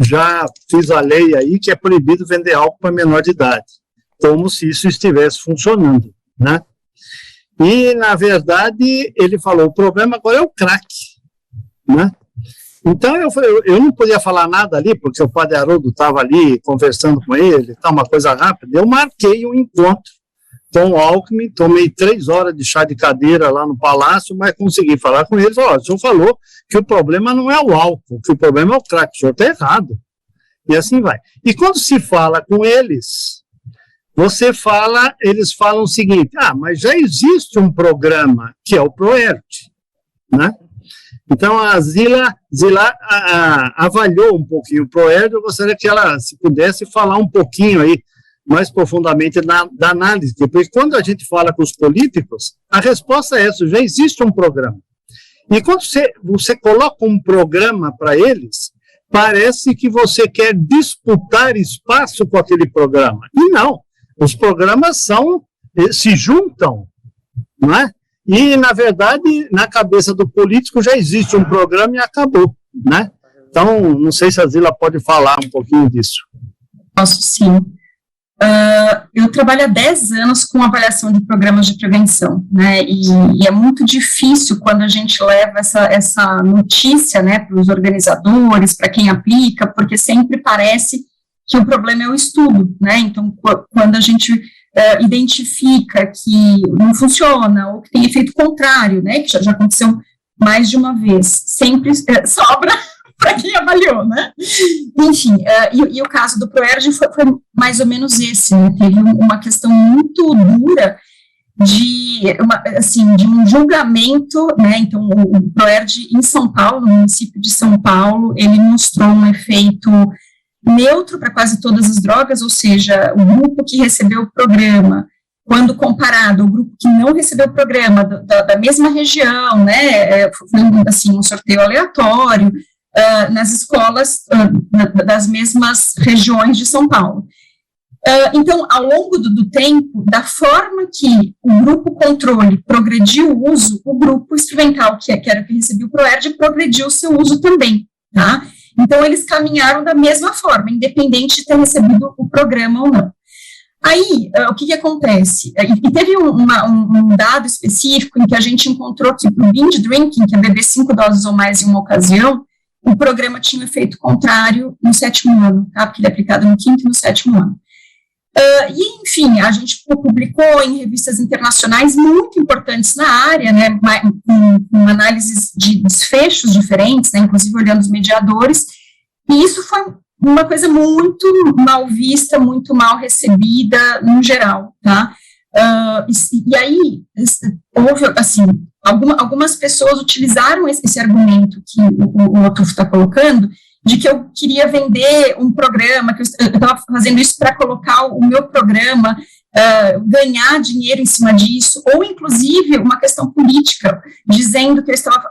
já fiz a lei aí que é proibido vender álcool para menor de idade, como se isso estivesse funcionando, né? E, na verdade, ele falou, o problema agora é o crack, né? Então, eu não podia falar nada ali, porque o padre Haroldo estava ali conversando com ele, tá, uma coisa rápida. Eu marquei um encontro com o Alckmin, tomei 3 horas de chá de cadeira lá no Palácio, mas consegui falar com ele. Falei, o senhor falou que o problema não é o álcool, que o problema é o crack, o senhor está errado. E assim vai. E quando se fala com eles, eles falam o seguinte, mas já existe um programa, que é o ProERD, né? Então, a Zila avaliou um pouquinho o ProERD. Eu gostaria que ela, se pudesse, falar um pouquinho aí, mais profundamente da análise, porque quando a gente fala com os políticos, a resposta é essa, já existe um programa. E quando você coloca um programa para eles, parece que você quer disputar espaço com aquele programa. E não, os programas se juntam, não é? E, na verdade, na cabeça do político já existe um programa e acabou, né? Então, não sei se a Zila pode falar um pouquinho disso. Posso sim. Eu trabalho há 10 anos com avaliação de programas de prevenção, né? E é muito difícil quando a gente leva essa notícia, né, para os organizadores, para quem aplica, porque sempre parece que o problema é o estudo, né? Então, quando a gente identifica que não funciona, ou que tem efeito contrário, né, que já aconteceu mais de uma vez, sempre sobra para quem avaliou, né? Enfim, e o caso do ProERD foi mais ou menos esse, né? Teve uma questão muito dura de um julgamento, né? Então, o ProERD em São Paulo, no município de São Paulo, ele mostrou um efeito neutro para quase todas as drogas, ou seja, o grupo que recebeu o programa quando comparado ao grupo que não recebeu o programa da mesma região, né, foi assim, um sorteio aleatório, nas escolas das mesmas regiões de São Paulo. Então, ao longo do tempo, da forma que o grupo controle progrediu o uso, o grupo experimental, que era o que recebia o ProERD, progrediu o seu uso também, tá? Então, eles caminharam da mesma forma, independente de ter recebido o programa ou não. Aí, o que acontece? E teve um dado específico em que a gente encontrou que para o binge drinking, que é beber 5 doses ou mais em uma ocasião, o programa tinha um efeito contrário no 7º ano, tá? Porque ele é aplicado no 5º e no 7º ano. E, enfim, a gente publicou em revistas internacionais muito importantes na área, né, com análises de desfechos diferentes, né, inclusive olhando os mediadores, e isso foi uma coisa muito mal vista, muito mal recebida no geral, tá? E aí, houve, assim, algumas pessoas utilizaram esse argumento que o Lotufo está colocando, de que eu queria vender um programa, que eu estava fazendo isso para colocar o meu programa, ganhar dinheiro em cima disso, ou inclusive uma questão política, dizendo que eu estava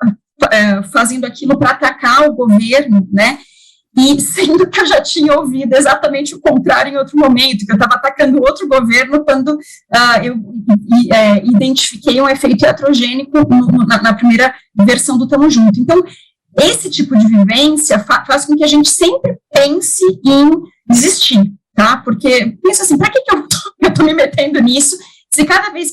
fazendo aquilo para atacar o governo, né, e sendo que eu já tinha ouvido exatamente o contrário em outro momento, que eu estava atacando outro governo quando eu identifiquei um efeito iatrogênico na primeira versão do Tamo Junto. Então, esse tipo de vivência faz com que a gente sempre pense em desistir, tá? Porque, pensa assim, para que eu estou me metendo nisso, se cada vez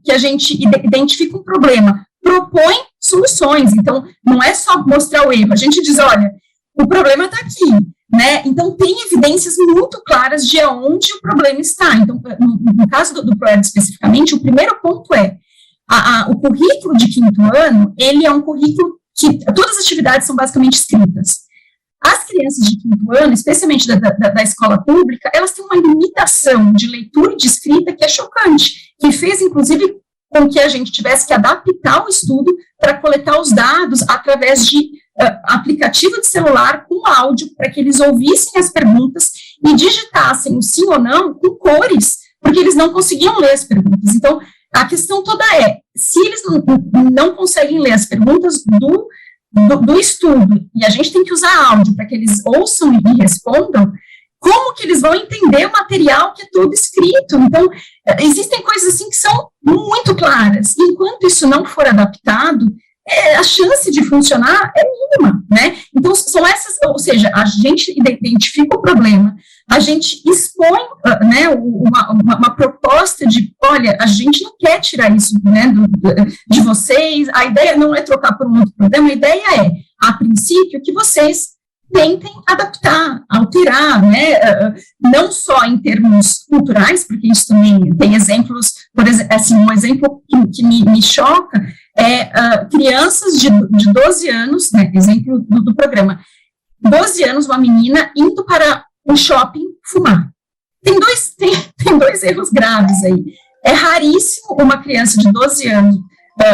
que a gente identifica um problema, propõe soluções. Então, não é só mostrar o erro, a gente diz, olha, o problema está aqui, né? Então, tem evidências muito claras de onde o problema está. Então, no caso do ProERD especificamente, o primeiro ponto é, o currículo de 5º ano, ele é um currículo que todas as atividades são basicamente escritas. As crianças de 5º ano, especialmente da escola pública, elas têm uma limitação de leitura e de escrita que é chocante, que fez, inclusive, com que a gente tivesse que adaptar o estudo para coletar os dados através de aplicativo de celular com áudio, para que eles ouvissem as perguntas e digitassem o sim ou não com cores, porque eles não conseguiam ler as perguntas. Então, a questão toda é, se eles não conseguem ler as perguntas do estudo, e a gente tem que usar áudio para que eles ouçam e respondam, como que eles vão entender o material que é todo escrito? Então, existem coisas assim que são muito claras, e enquanto isso não for adaptado, a chance de funcionar é mínima, né? Então, são essas, ou seja, a gente identifica o problema, a gente expõe, né, uma proposta de, olha, a gente não quer tirar isso, né, de vocês, a ideia não é trocar por um outro problema, a ideia é, a princípio, que vocês tentem adaptar, alterar, né, não só em termos culturais, porque isso também tem exemplos, por exemplo, assim, um exemplo que me choca é crianças de 12 anos, né, exemplo do programa, 12 anos, uma menina indo para o shopping fumar. Tem dois erros graves aí. É raríssimo uma criança de 12 anos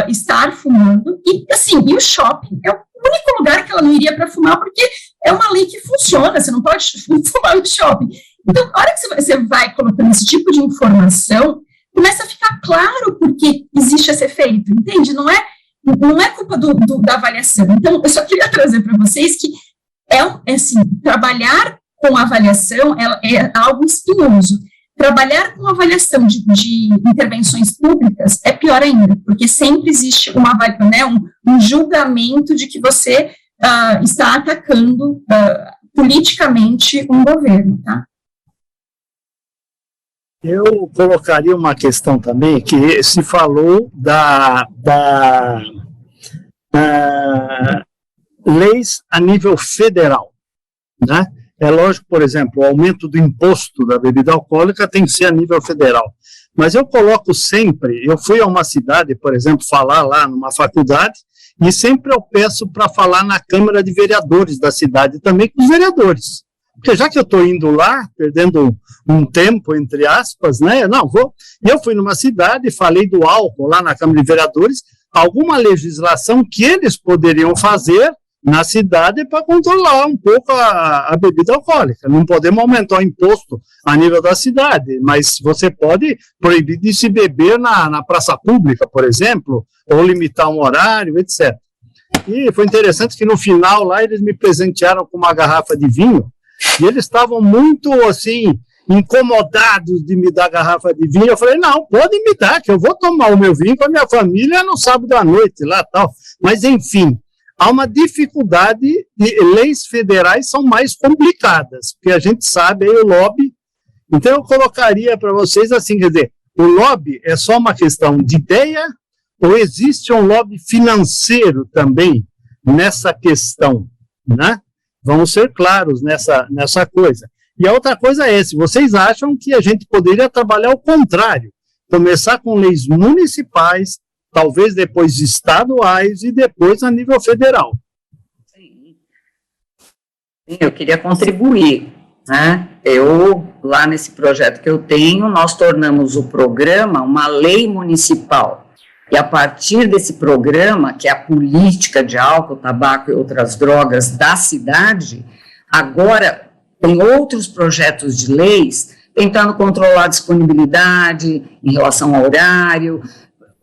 estar fumando, e assim, e o shopping é o único lugar que ela não iria para fumar, porque é uma lei que funciona, você não pode fumar no shopping. Então, a hora que você vai colocando esse tipo de informação, começa a ficar claro porque existe esse efeito, entende? Não é culpa da avaliação. Então, eu só queria trazer para vocês que assim, trabalhar com avaliação é algo espinhoso. Trabalhar com avaliação de intervenções públicas é pior ainda, porque sempre existe um julgamento de que você está atacando politicamente um governo, tá? Eu colocaria uma questão também, que se falou da leis a nível federal, né? É lógico, por exemplo, o aumento do imposto da bebida alcoólica tem que ser a nível federal. Mas eu coloco sempre, eu fui a uma cidade, por exemplo, falar lá numa faculdade, e sempre eu peço para falar na Câmara de Vereadores da cidade, também com os vereadores. Porque já que eu estou indo lá, perdendo um tempo, entre aspas, né, não, vou. Eu fui numa cidade, falei do álcool lá na Câmara de Vereadores, alguma legislação que eles poderiam fazer, na cidade para controlar um pouco a bebida alcoólica. Não podemos aumentar o imposto a nível da cidade, mas você pode proibir de se beber na praça pública, por exemplo, ou limitar um horário, etc. E foi interessante que no final lá eles me presentearam com uma garrafa de vinho, e eles estavam muito, assim, incomodados de me dar garrafa de vinho. Eu falei, não, pode me dar, que eu vou tomar o meu vinho com a minha família no sábado à noite, lá tal. Mas, enfim, há uma dificuldade, leis federais são mais complicadas, porque a gente sabe aí o lobby. Então, eu colocaria para vocês assim, quer dizer, o lobby é só uma questão de ideia, ou existe um lobby financeiro também nessa questão, né? Vamos ser claros nessa coisa. E a outra coisa é, se vocês acham que a gente poderia trabalhar ao contrário, começar com leis municipais, talvez depois estaduais e depois a nível federal. Sim, eu queria contribuir, né? Lá nesse projeto que eu tenho, nós tornamos o programa uma lei municipal. E a partir desse programa, que é a política de álcool, tabaco e outras drogas da cidade, agora tem outros projetos de leis tentando controlar a disponibilidade em relação ao horário,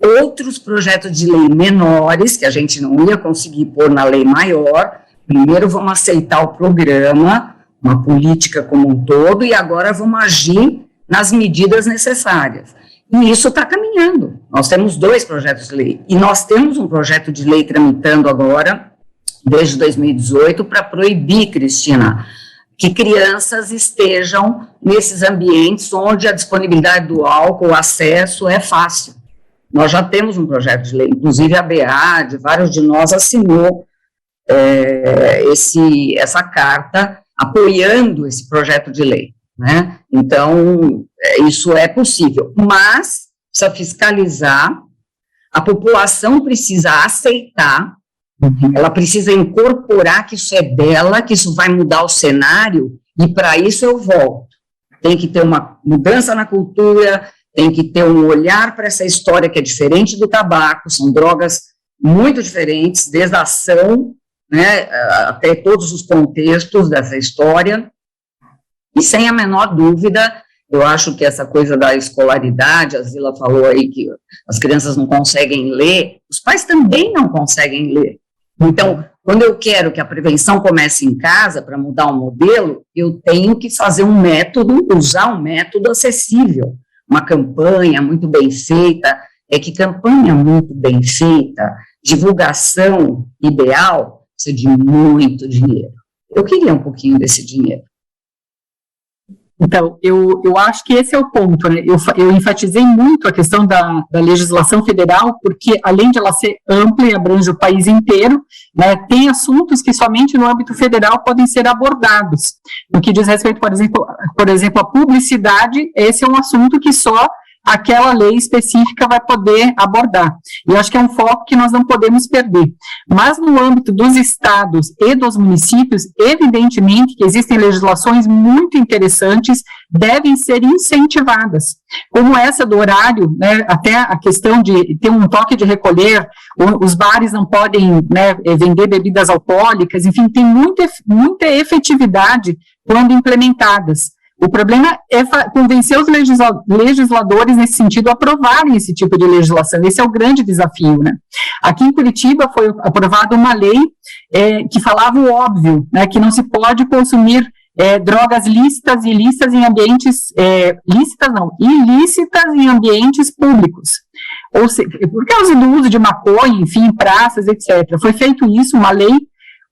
outros projetos de lei menores, que a gente não ia conseguir pôr na lei maior. Primeiro vamos aceitar o programa, uma política como um todo, e agora vamos agir nas medidas necessárias. E isso está caminhando. Nós temos 2 projetos de lei. E nós temos um projeto de lei tramitando agora, desde 2018, para proibir, Cristina, que crianças estejam nesses ambientes onde a disponibilidade do álcool, o acesso é fácil. Nós já temos um projeto de lei, inclusive a BEAD, vários de nós assinou essa carta apoiando esse projeto de lei, né? Então, isso é possível, mas precisa fiscalizar, a população precisa aceitar, ela precisa incorporar que isso é dela, que isso vai mudar o cenário, e para isso eu volto. Tem que ter uma mudança na cultura, tem que ter um olhar para essa história que é diferente do tabaco, são drogas muito diferentes, desde a ação, né, até todos os contextos dessa história, e sem a menor dúvida, eu acho que essa coisa da escolaridade, a Zila falou aí que as crianças não conseguem ler, os pais também não conseguem ler. Então, quando eu quero que a prevenção comece em casa, para mudar um modelo, eu tenho que fazer um método, usar um método acessível, uma campanha muito bem feita. É que campanha muito bem feita, divulgação ideal, precisa de muito dinheiro. Eu queria um pouquinho desse dinheiro. Então, eu acho que esse é o ponto, né? Eu enfatizei muito a questão da legislação federal, porque além de ela ser ampla e abrange o país inteiro, né, tem assuntos que somente no âmbito federal podem ser abordados. No que diz respeito, por exemplo, à publicidade, esse é um assunto que só aquela lei específica vai poder abordar. E eu acho que é um foco que nós não podemos perder. Mas no âmbito dos estados e dos municípios, evidentemente que existem legislações muito interessantes, devem ser incentivadas, como essa do horário, né, até a questão de ter um toque de recolher, os bares não podem, né, vender bebidas alcoólicas, enfim, tem muita efetividade quando implementadas. O problema é convencer os legisladores nesse sentido a aprovarem esse tipo de legislação. Esse é o grande desafio, né? Aqui em Curitiba foi aprovada uma lei que falava o óbvio, né, que não se pode consumir drogas lícitas e ilícitas em ambientes, ilícitas em ambientes públicos. Ou seja, por causa do uso de maconha, enfim, em praças, etc. Foi feito isso, uma lei.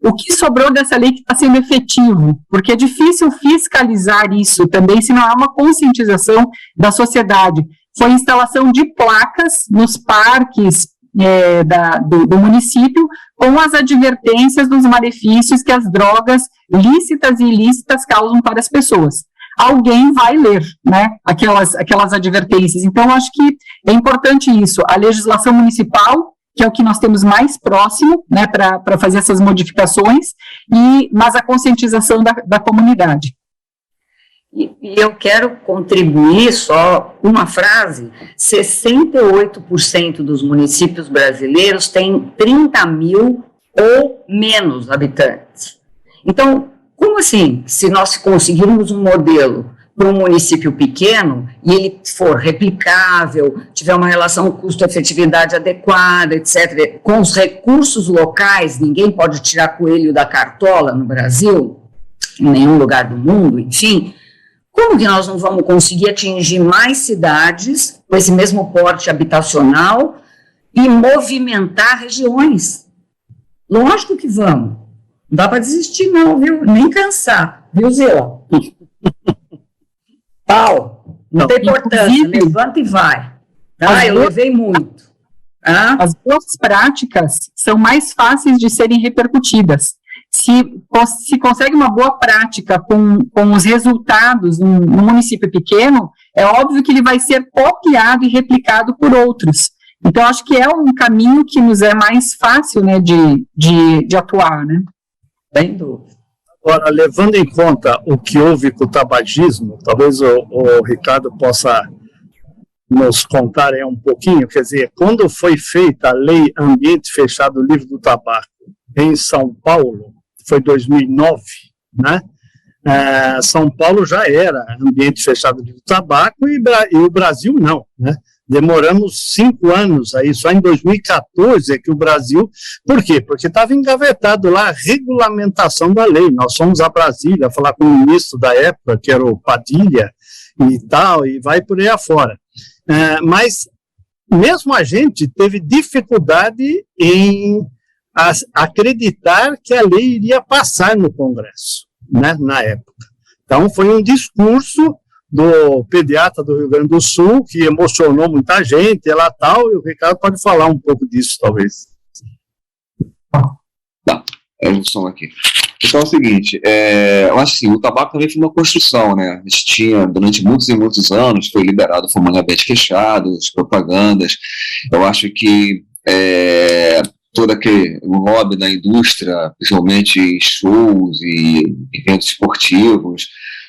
O que sobrou dessa lei que está sendo efetivo? Porque é difícil fiscalizar isso também, se não há uma conscientização da sociedade. Foi a instalação de placas nos parques do município, com as advertências dos malefícios que as drogas lícitas e ilícitas causam para as pessoas. Alguém vai ler, né, aquelas advertências. Então, acho que é importante isso. A legislação municipal, que é o que nós temos mais próximo, né, para fazer essas modificações, mas a conscientização da comunidade. E eu quero contribuir só uma frase: 68% dos municípios brasileiros têm 30 mil ou menos habitantes. Então, como assim, se nós conseguirmos um modelo para um município pequeno, e ele for replicável, tiver uma relação custo-efetividade adequada, etc., com os recursos locais, ninguém pode tirar coelho da cartola no Brasil, em nenhum lugar do mundo, enfim, como que nós não vamos conseguir atingir mais cidades com esse mesmo porte habitacional e movimentar regiões? Lógico que vamos. Não dá para desistir não, viu? Nem cansar, viu, Zila? Pau, não tem importância, levanta e vai. Ah, eu levei muito. Ah? As boas práticas são mais fáceis de serem repercutidas. Se consegue uma boa prática com os resultados num município pequeno, é óbvio que ele vai ser copiado e replicado por outros. Então, acho que é um caminho que nos é mais fácil, né, de atuar, né? Sem dúvida. Agora, levando em conta o que houve com o tabagismo, talvez o Ricardo possa nos contar aí um pouquinho, quer dizer, quando foi feita a Lei Ambiente Fechado Livre do Tabaco em São Paulo, foi 2009, né? São Paulo já era ambiente fechado livre do tabaco e o Brasil não, né? Demoramos 5 anos aí, só em 2014 é que o Brasil... Por quê? Porque estava engavetado lá a regulamentação da lei. Nós fomos a Brasília falar com o ministro da época, que era o Padilha, e tal, e vai por aí afora. Mas mesmo a gente teve dificuldade em acreditar que a lei iria passar no Congresso, né, na época. Então, foi um discurso do pediatra do Rio Grande do Sul, que emocionou muita gente, ela tal, e o Ricardo pode falar um pouco disso, talvez. Tá, o som aqui. Então é o seguinte, eu acho assim, o tabaco também foi uma construção, né? A gente tinha, durante muitos e muitos anos, foi liberado o fumante ambiente fechado, as propagandas. Eu acho que todo aquele lobby da indústria, principalmente shows e eventos esportivos.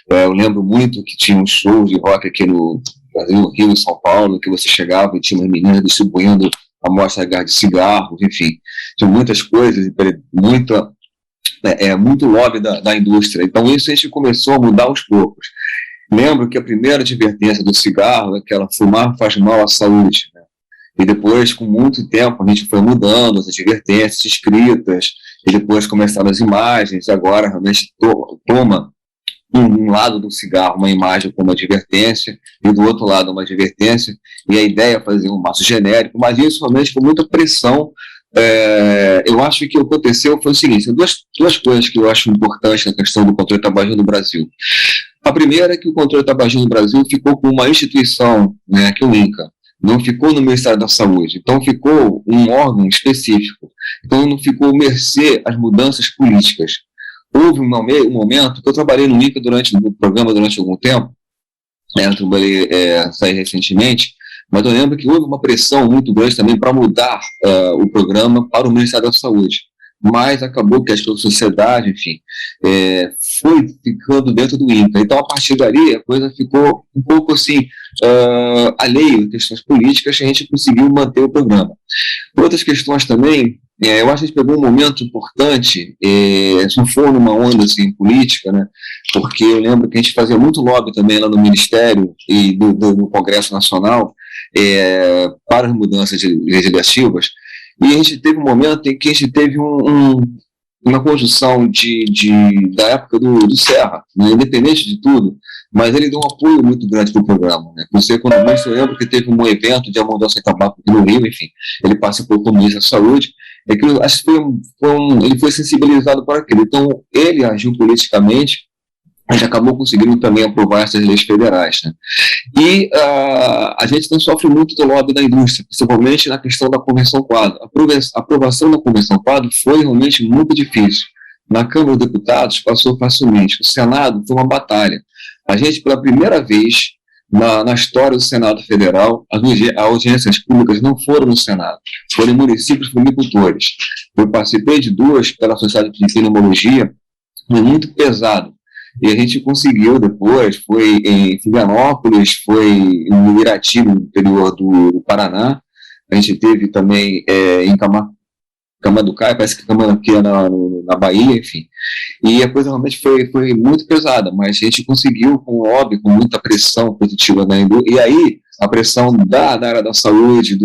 Eu lembro muito que tinha uns shows de rock aqui no Brasil, no Rio, em São Paulo, que você chegava e tinha umas meninas distribuindo amostra de cigarros, enfim. Tinha muitas coisas, muito lobby da indústria. Então isso a gente começou a mudar aos poucos. Lembro que a primeira advertência do cigarro é que ela fumar faz mal à saúde, né? E depois, com muito tempo, a gente foi mudando as advertências escritas, e depois começaram as imagens, e agora realmente toma um lado do cigarro uma imagem como advertência, e do outro lado uma advertência, e a ideia é fazer um maço genérico, mas isso realmente com muita pressão. Eu acho que o que aconteceu foi o seguinte, duas coisas que eu acho importantes na questão do controle tabagismo no Brasil. A primeira é que o controle tabagismo no Brasil ficou com uma instituição, né, que é o INCA, não ficou no Ministério da Saúde, então ficou um órgão específico, então não ficou mercê às mudanças políticas. Houve um momento que eu trabalhei no INCA no programa durante algum tempo, saí recentemente, mas eu lembro que houve uma pressão muito grande também para mudar o programa para o Ministério da Saúde, mas acabou que a sociedade, enfim, foi ficando dentro do INCA. Então, a partir dali, a coisa ficou um pouco assim, alheio a questões políticas, a gente conseguiu manter o programa. Outras questões também, eu acho que a gente pegou um momento importante, se não for numa onda assim, política, né, porque eu lembro que a gente fazia muito lobby também lá no Ministério e no Congresso Nacional para as mudanças legislativas, e a gente teve um momento em que a gente teve uma conjunção da época do Serra, né, independente de tudo, mas ele deu um apoio muito grande para o programa. Né? Você, quando eu lembro que teve um evento de mudança de tabaco aqui no Rio, enfim, ele participou como ministro da Saúde, acho que ele foi sensibilizado para aquilo. Então, ele agiu politicamente, a gente acabou conseguindo também aprovar essas leis federais. Né? E a gente não sofre muito do lobby da indústria, principalmente na questão da Convenção Quadro. A aprovação da Convenção Quadro foi realmente muito difícil. Na Câmara dos Deputados passou facilmente. O Senado foi uma batalha. A gente, pela primeira vez na história do Senado Federal, as audiências públicas não foram no Senado, foram em municípios agricultores. Eu participei de 2 pela Sociedade de Pneumologia, foi muito pesado. E a gente conseguiu depois, foi em Filianópolis, foi em Irati, no interior do Paraná, a gente teve também em Camaducaia, parece que Camaducaia na Bahia, enfim. E a coisa realmente foi muito pesada, mas a gente conseguiu, com lobby, com muita pressão positiva da indústria, e aí a pressão da área da saúde,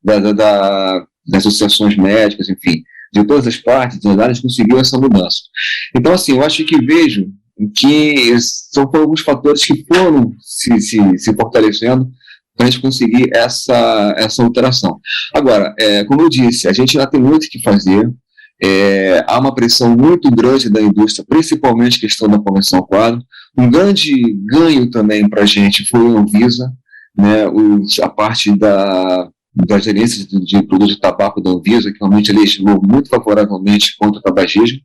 das associações médicas, enfim, de todas as partes, das áreas, conseguiu essa mudança. Então, assim, eu acho que vejo que são alguns fatores que foram se fortalecendo para a gente conseguir essa alteração. Agora, como eu disse, a gente ainda tem muito o que fazer, há uma pressão muito grande da indústria, principalmente a questão da Convenção Quadro. Um grande ganho também para a gente foi a Anvisa, né, a parte da gerência de produtos de tabaco da Anvisa, que realmente legislou muito favoravelmente contra o tabagismo.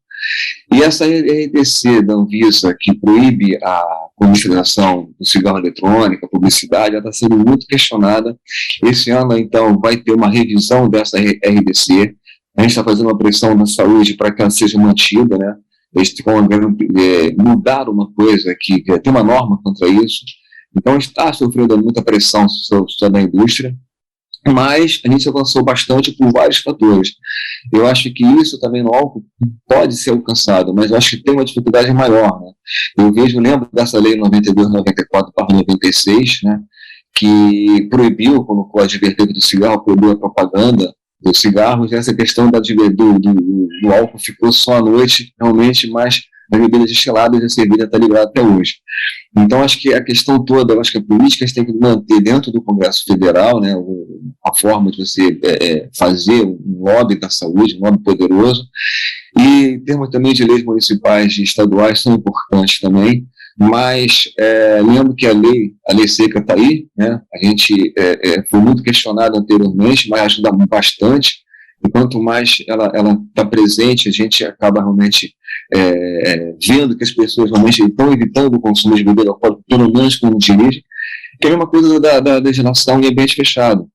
E essa RDC da Anvisa, que proíbe a comercialização do cigarro eletrônico, a publicidade, ela está sendo muito questionada. Esse ano, então, vai ter uma revisão dessa RDC. A gente está fazendo uma pressão na saúde para que ela seja mantida, né? Eles mudar uma coisa que tem uma norma contra isso. Então, está sofrendo muita pressão sobre a indústria, mas a gente avançou bastante por vários fatores. Eu acho que isso também no álcool pode ser alcançado, mas eu acho que tem uma dificuldade maior, né? Lembro dessa lei 92/94/96, né, que proibiu, colocou a advertência do cigarro, proibiu a propaganda dos cigarros, e essa questão do álcool ficou só à noite, realmente, mas as bebidas destiladas e a cerveja está ligada até hoje. Então, acho que a questão toda, acho que a política tem que manter dentro do Congresso Federal, né, a forma de você fazer um lobby da saúde, um lobby poderoso, e em termos também de leis municipais e estaduais são importantes também, mas lembro que a lei seca está aí, né, a gente foi muito questionado anteriormente, mas ajuda bastante, e quanto mais ela está presente, a gente acaba realmente vendo que as pessoas realmente estão evitando o consumo de bebida alcoólica, pelo menos quando dirigem, que é uma coisa da legislação em ambiente fechado.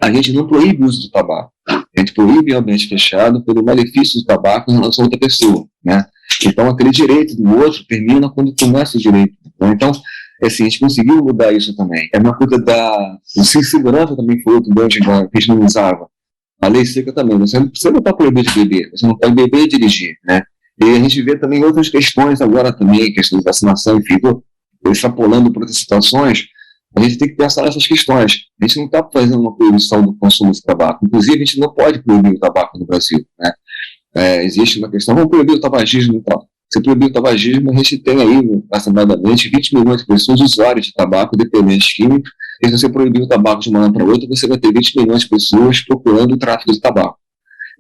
A gente não proíbe o uso do tabaco, a gente proíbe o ambiente fechado pelo malefício do tabaco em relação a outra pessoa, né? Então, aquele direito do outro termina quando começa o direito. Né? Então, assim, a gente conseguiu mudar isso também. É uma coisa o segurança também foi outro grande que a gente não usava. A lei seca também, você não está proibido de beber, você não pode beber e dirigir, né? E a gente vê também outras questões agora também, questão de vacinação, enfim, extrapolando por outras situações, a gente tem que pensar nessas questões. A gente não está fazendo uma proibição do consumo de tabaco, inclusive a gente não pode proibir o tabaco no Brasil, né? Existe uma questão, vamos proibir o tabagismo e tal. Se proibir o tabagismo, a gente tem aí, aproximadamente, 20 milhões de pessoas usuários de tabaco, dependentes químicos, e se você proibir o tabaco de uma hora para outra, você vai ter 20 milhões de pessoas procurando o tráfico de tabaco.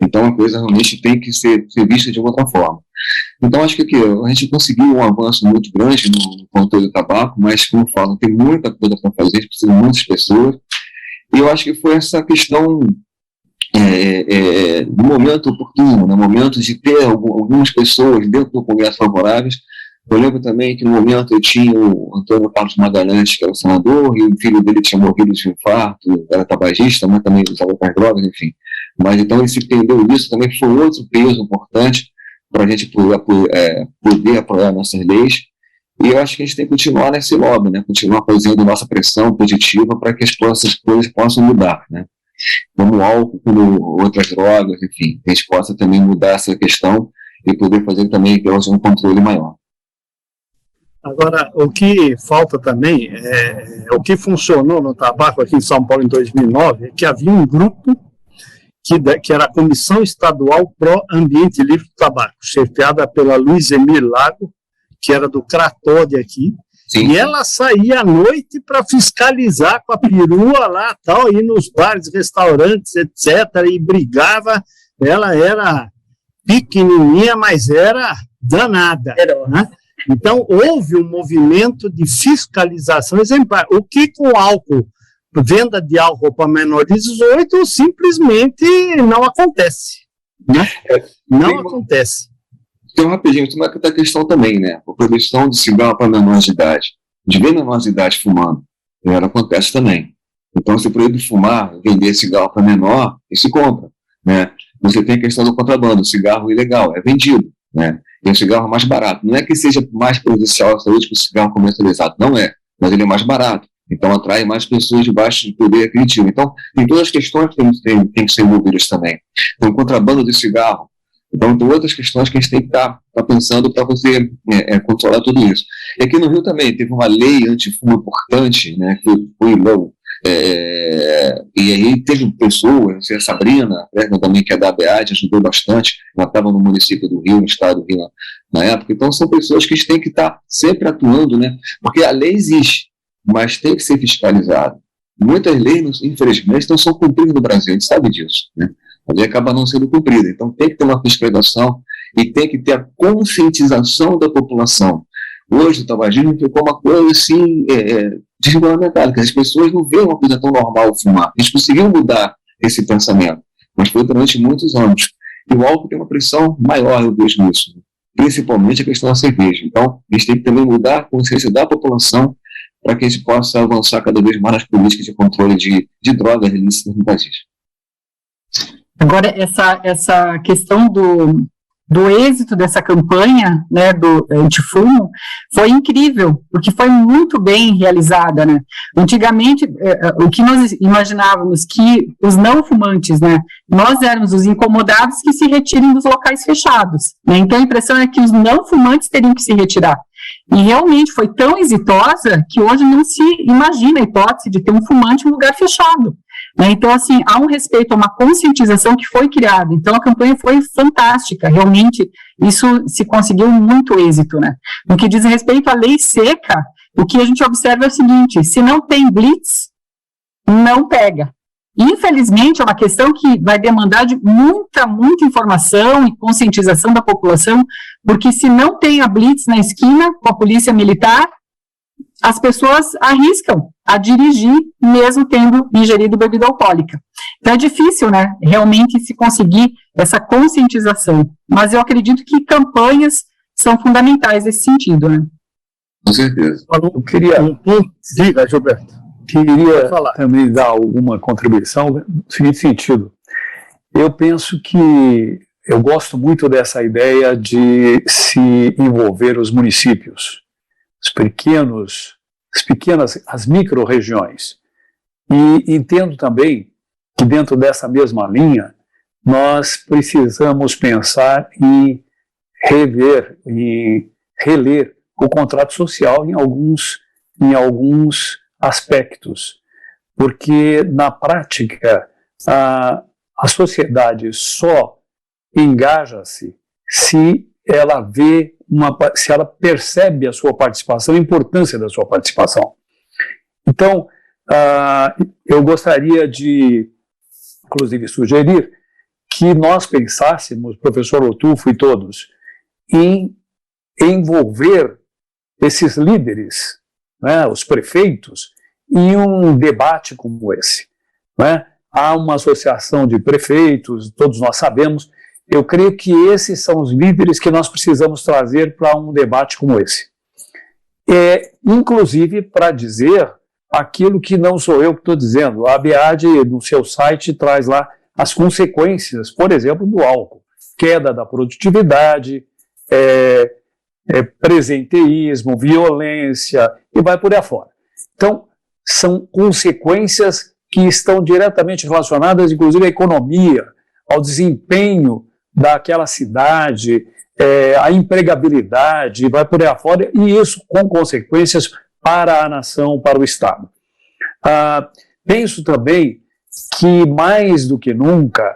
Então, a coisa realmente tem que ser vista de uma outra forma. Então, acho que aqui, a gente conseguiu um avanço muito grande no controle do tabaco, mas, como eu falo, tem muita coisa para fazer, a gente precisa de muitas pessoas, e eu acho que foi essa questão no momento oportuno, no momento de ter algumas pessoas dentro do Congresso favoráveis. Eu lembro também que no momento eu tinha o Antônio Carlos Magalhães, que era o senador, e o filho dele tinha morrido de infarto, era tabagista, mas também usava outras drogas, enfim. Mas então ele se entendeu isso, também foi outro peso importante para a gente poder apoiar nossas leis. E eu acho que a gente tem que continuar nesse lobby, né? Continuar fazendo nossa pressão positiva para que as coisas possam mudar, né? Como o álcool, como outras drogas, enfim, a gente possa também mudar essa questão e poder fazer também um controle maior. Agora, o que falta também, o que funcionou no tabaco aqui em São Paulo em 2009, é que havia um grupo que era a Comissão Estadual Pró Ambiente Livre do Tabaco, chefiada pela Luiz Emir Lago, que era do Cratode aqui. Sim. E ela saía à noite para fiscalizar com a perua lá, tal, ir nos bares, restaurantes, etc., e brigava. Ela era pequenininha, mas era danada, né? Então, houve um movimento de fiscalização exemplar. O que com álcool, venda de álcool para menores de 18, simplesmente não acontece, né? Não acontece. Então, rapidinho, tem uma questão também, né? A proibição de cigarro para menores de idade. De ver menores de idade fumando, ela acontece também. Então, você proíbe fumar, vender cigarro para menor, e se compra, né? Você tem a questão do contrabando, o cigarro ilegal, é vendido, né? E o cigarro é mais barato. Não é que seja mais prejudicial à saúde que o cigarro comercializado, não é, mas ele é mais barato. Então, atrai mais pessoas de baixo poder aquisitivo. Então, tem todas as questões que tem que ser envolvidas também. Tem o contrabando de cigarro. Então, tem outras questões que a gente tem que estar pensando para você controlar tudo isso. E aqui no Rio também teve uma lei antifumo importante, né, que foi logo. E aí teve pessoas, a Sabrina, né, também, que é da ABAD, ajudou bastante. Ela estava no município do Rio, no estado do Rio na época. Então, são pessoas que têm que estar sempre atuando, né, porque a lei existe, mas tem que ser fiscalizado. Muitas leis, infelizmente, não são cumpridas no Brasil, a gente sabe disso, né? A lei acaba não sendo cumprida. Então, tem que ter uma fiscalização e tem que ter a conscientização da população. Hoje, o tabagismo ficou uma coisa assim, desregulamentada, que as pessoas não veem uma coisa tão normal fumar. A gente conseguiu mudar esse pensamento, mas foi durante muitos anos. E o álcool tem uma pressão maior, eu vejo nisso, principalmente a questão da cerveja. Então, a gente tem que também mudar a consciência da população para que a gente possa avançar cada vez mais nas políticas de controle de drogas ilícitas no país. Agora, essa questão do êxito dessa campanha, né, do antifumo, foi incrível, porque foi muito bem realizada, né? Antigamente, o que nós imaginávamos que os não fumantes, né, nós éramos os incomodados que se retirem dos locais fechados, né? Então a impressão é que os não fumantes teriam que se retirar. E realmente foi tão exitosa que hoje não se imagina a hipótese de ter um fumante em um lugar fechado, né? Então, assim, há um respeito, a uma conscientização que foi criada. Então, a campanha foi fantástica, realmente, isso se conseguiu muito êxito, né? No que diz respeito à lei seca, o que a gente observa é o seguinte: se não tem blitz, não pega. Infelizmente, é uma questão que vai demandar de muita informação e conscientização da população, porque se não tem a blitz na esquina com a polícia militar, as pessoas arriscam a dirigir, mesmo tendo ingerido bebida alcoólica. Então é difícil, né, realmente se conseguir essa conscientização. Mas eu acredito que campanhas são fundamentais nesse sentido, né? Com certeza. Eu queria... Diga, Gilberto. Queria também dar alguma contribuição no seguinte sentido. Eu penso que eu gosto muito dessa ideia de se envolver os municípios, as micro-regiões. E entendo também que dentro dessa mesma linha, nós precisamos pensar em rever e reler o contrato social em alguns aspectos, porque na prática a sociedade só engaja-se se ela se ela percebe a sua participação, a importância da sua participação. Então, eu gostaria de, inclusive, sugerir que nós pensássemos, professor Lotufo e todos, em envolver esses líderes, né, os prefeitos, em um debate como esse, né? Há uma associação de prefeitos, todos nós sabemos. Eu creio que esses são os líderes que nós precisamos trazer para um debate como esse. Inclusive para dizer aquilo que não sou eu que estou dizendo. A ABAD, no seu site, traz lá as consequências, por exemplo, do álcool. Queda da produtividade, presenteísmo, violência, e vai por aí afora. Então, são consequências que estão diretamente relacionadas, inclusive, à economia, ao desempenho daquela cidade, à empregabilidade, vai por aí afora, e isso com consequências para a nação, para o Estado. Penso também que, mais do que nunca,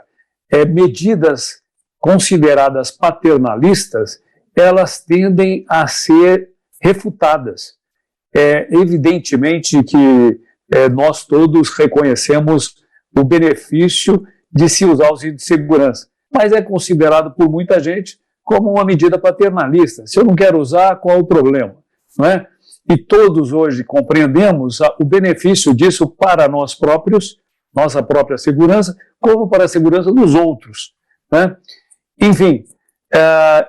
medidas consideradas paternalistas, elas tendem a ser refutadas. Evidentemente que nós todos reconhecemos o benefício de se usar o cinto de segurança, mas é considerado por muita gente como uma medida paternalista. Se eu não quero usar, qual o problema? Não é? E todos hoje compreendemos o benefício disso para nós próprios, nossa própria segurança, como para a segurança dos outros, né? Enfim,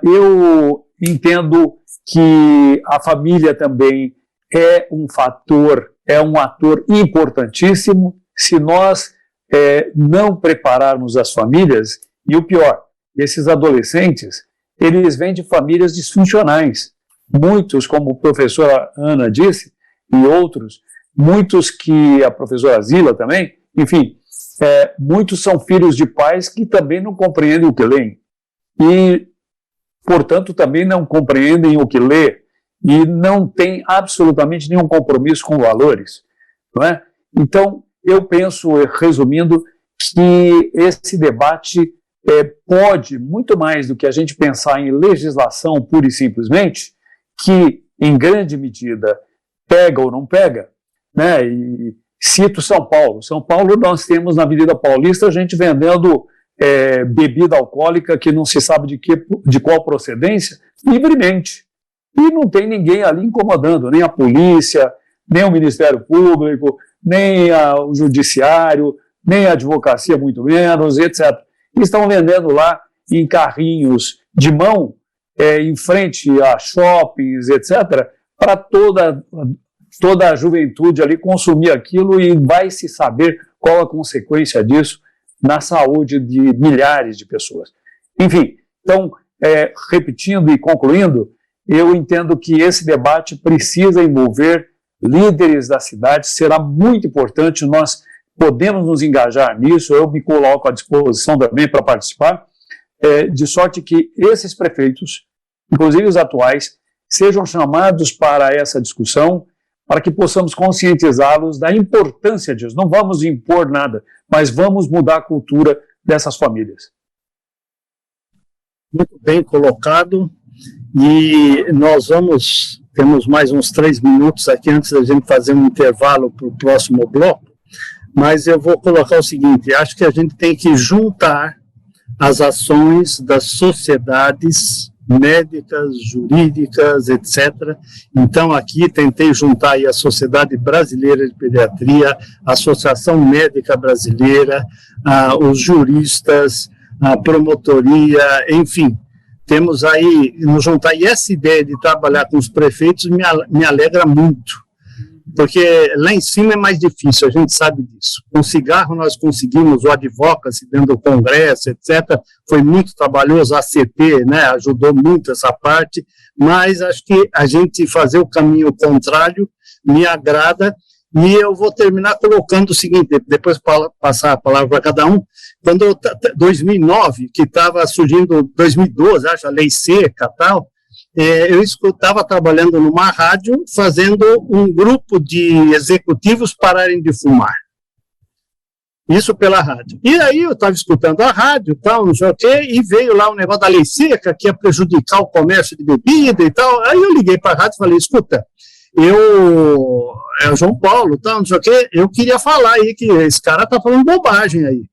eu entendo que a família também é um fator, é um ator importantíssimo. Se nós não prepararmos as famílias, e o pior, esses adolescentes, eles vêm de famílias disfuncionais. Muitos, como a professora Ana disse, e outros, muitos que a professora Zila também, enfim, muitos são filhos de pais que também não compreendem o que leem e, portanto, também não compreendem o que lê e não têm absolutamente nenhum compromisso com valores, não é? Então, eu penso, resumindo, que esse debate pode, muito mais do que a gente pensar em legislação pura e simplesmente, que, em grande medida, pega ou não pega, né? E cito São Paulo. São Paulo, nós temos na Avenida Paulista gente vendendo bebida alcoólica que não se sabe de qual procedência, livremente. E não tem ninguém ali incomodando, nem a polícia, nem o Ministério Público, nem o Judiciário, nem a advocacia, muito menos, etc. E estão vendendo lá em carrinhos de mão, em frente a shoppings, etc., para toda a juventude ali consumir aquilo e vai se saber qual a consequência disso na saúde de milhares de pessoas. Enfim, então, repetindo e concluindo, eu entendo que esse debate precisa envolver líderes da cidade, será muito importante, nós podemos nos engajar nisso, eu me coloco à disposição também para participar, de sorte que esses prefeitos, inclusive os atuais, sejam chamados para essa discussão, para que possamos conscientizá-los da importância disso. Não vamos impor nada, mas vamos mudar a cultura dessas famílias. Muito bem colocado. E nós temos mais uns 3 minutos aqui antes da gente fazer um intervalo para o próximo bloco, mas eu vou colocar o seguinte: acho que a gente tem que juntar as ações das sociedades médicas, jurídicas, etc. Então, aqui tentei juntar aí a Sociedade Brasileira de Pediatria, a Associação Médica Brasileira, os juristas, a promotoria, enfim. Temos aí, nos juntar, e essa ideia de trabalhar com os prefeitos me alegra muito, porque lá em cima é mais difícil, a gente sabe disso. Com cigarro nós conseguimos o advocacy dentro do Congresso, etc., foi muito trabalhoso, a ACT, né, ajudou muito essa parte, mas acho que a gente fazer o caminho contrário me agrada, e eu vou terminar colocando o seguinte, depois passar a palavra para cada um. Quando 2009, que estava surgindo, 2012, acho, a lei seca e tal, eu estava trabalhando numa rádio, fazendo um grupo de executivos pararem de fumar. Isso pela rádio. E aí eu estava escutando a rádio, tal, não sei o quê, e veio lá um negócio da lei seca, que ia prejudicar o comércio de bebida e tal. Aí eu liguei para a rádio e falei, escuta, é o João Paulo, tal, não sei o quê, eu queria falar aí que esse cara está falando bobagem aí.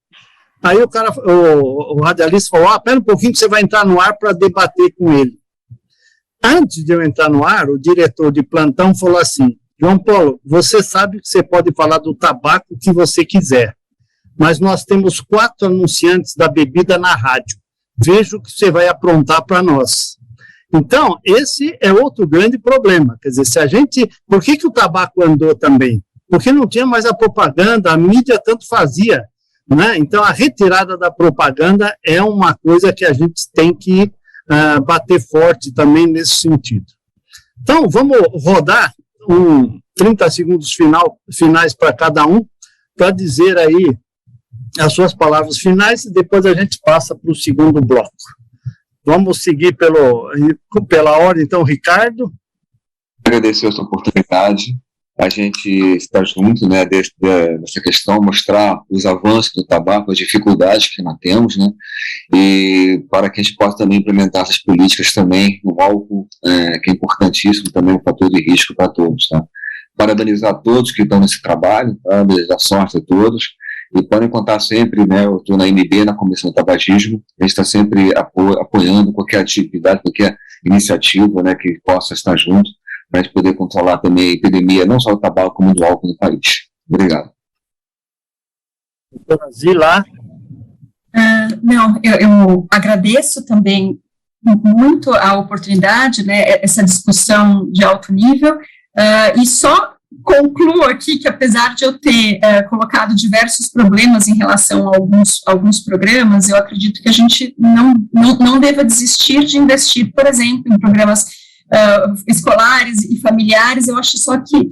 Aí o radialista falou, pera um pouquinho que você vai entrar no ar para debater com ele. Antes de eu entrar no ar, o diretor de plantão falou assim, João Paulo, você sabe que você pode falar do tabaco que você quiser, mas nós temos 4 anunciantes da bebida na rádio. Veja o que você vai aprontar para nós. Então, esse é outro grande problema. Quer dizer, por que o tabaco andou também? Porque não tinha mais a propaganda, a mídia tanto fazia, né? Então, a retirada da propaganda é uma coisa que a gente tem que bater forte também nesse sentido. Então, vamos rodar 30 segundos finais para cada um, para dizer aí as suas palavras finais, e depois a gente passa para o segundo bloco. Vamos seguir pela ordem, então, Ricardo. Agradecer essa oportunidade, a gente está junto, né, dessa questão, mostrar os avanços do tabaco, as dificuldades que nós temos, né, e para que a gente possa também implementar essas políticas também no álcool, que é importantíssimo também, um fator de risco para todos, tá? Parabenizar todos que estão nesse trabalho, tá? Desejar sorte a todos, e podem contar sempre, né, eu estou na MB, na Comissão do Tabagismo, a gente está sempre apoiando qualquer atividade, qualquer iniciativa, né, que possa estar junto, para a gente poder controlar também a epidemia, não só do tabaco, como do álcool no país. Obrigado. Doutora Zila. Eu agradeço também muito a oportunidade, né, essa discussão de alto nível, e só concluo aqui que, apesar de eu ter colocado diversos problemas em relação a alguns programas, eu acredito que a gente não deva desistir de investir, por exemplo, em programas escolares e familiares, eu acho só que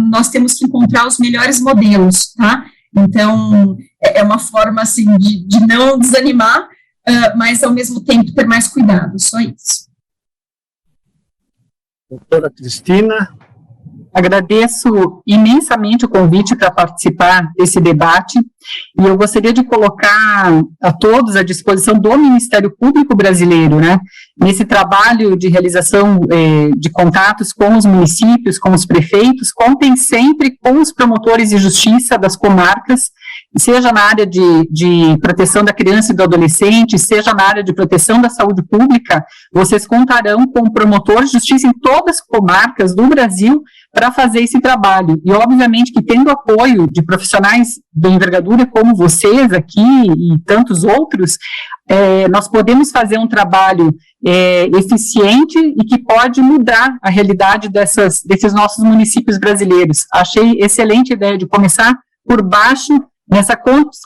nós temos que encontrar os melhores modelos, tá? Então, é uma forma, assim, de não desanimar, mas, ao mesmo tempo, ter mais cuidado, só isso. Doutora Cristina. Agradeço imensamente o convite para participar desse debate e eu gostaria de colocar a todos à disposição do Ministério Público Brasileiro, né, nesse trabalho de realização de contatos com os municípios, com os prefeitos. Contem sempre com os promotores de justiça das comarcas, seja na área de proteção da criança e do adolescente, seja na área de proteção da saúde pública. Vocês contarão com promotores de justiça em todas as comarcas do Brasil para fazer esse trabalho. E, obviamente, que tendo apoio de profissionais de envergadura como vocês aqui e tantos outros, nós podemos fazer um trabalho eficiente e que pode mudar a realidade desses nossos municípios brasileiros. Achei excelente a ideia de começar por baixo, nessa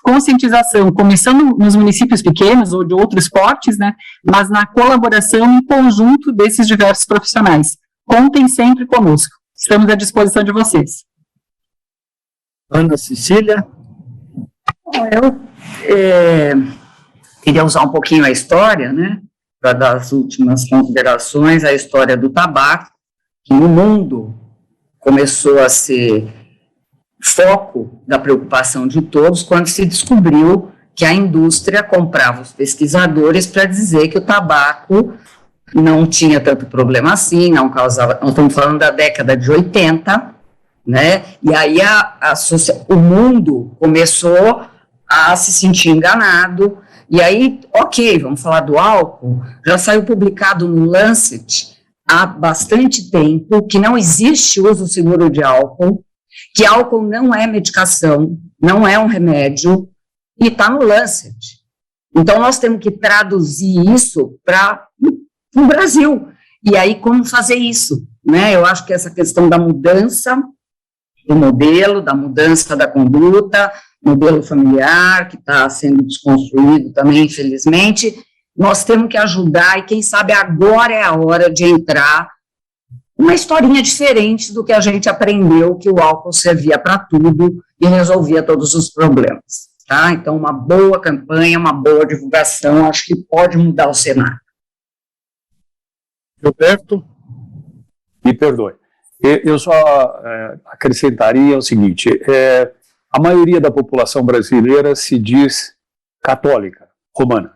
conscientização, começando nos municípios pequenos ou de outros portes, né, mas na colaboração em conjunto desses diversos profissionais. Contem sempre conosco. Estamos à disposição de vocês. Ana Cecília. Eu queria usar um pouquinho a história, né, para dar as últimas considerações, a história do tabaco, que no mundo começou a ser foco da preocupação de todos quando se descobriu que a indústria comprava os pesquisadores para dizer que o tabaco não tinha tanto problema assim, não causava, nós estamos falando da década de 80, né, e aí o mundo começou a se sentir enganado, e aí, ok, vamos falar do álcool, já saiu publicado no Lancet há bastante tempo que não existe uso seguro de álcool, que álcool não é medicação, não é um remédio, e está no Lancet. Então, nós temos que traduzir isso para o Brasil. E aí, como fazer isso? Né? Eu acho que essa questão da mudança do modelo, da mudança da conduta, modelo familiar, que está sendo desconstruído também, infelizmente, nós temos que ajudar, e quem sabe agora é a hora de entrar uma historinha diferente do que a gente aprendeu, que o álcool servia para tudo e resolvia todos os problemas, tá? Então, uma boa campanha, uma boa divulgação, acho que pode mudar o cenário. Roberto? Me perdoe. Eu só acrescentaria o seguinte, a maioria da população brasileira se diz católica, romana.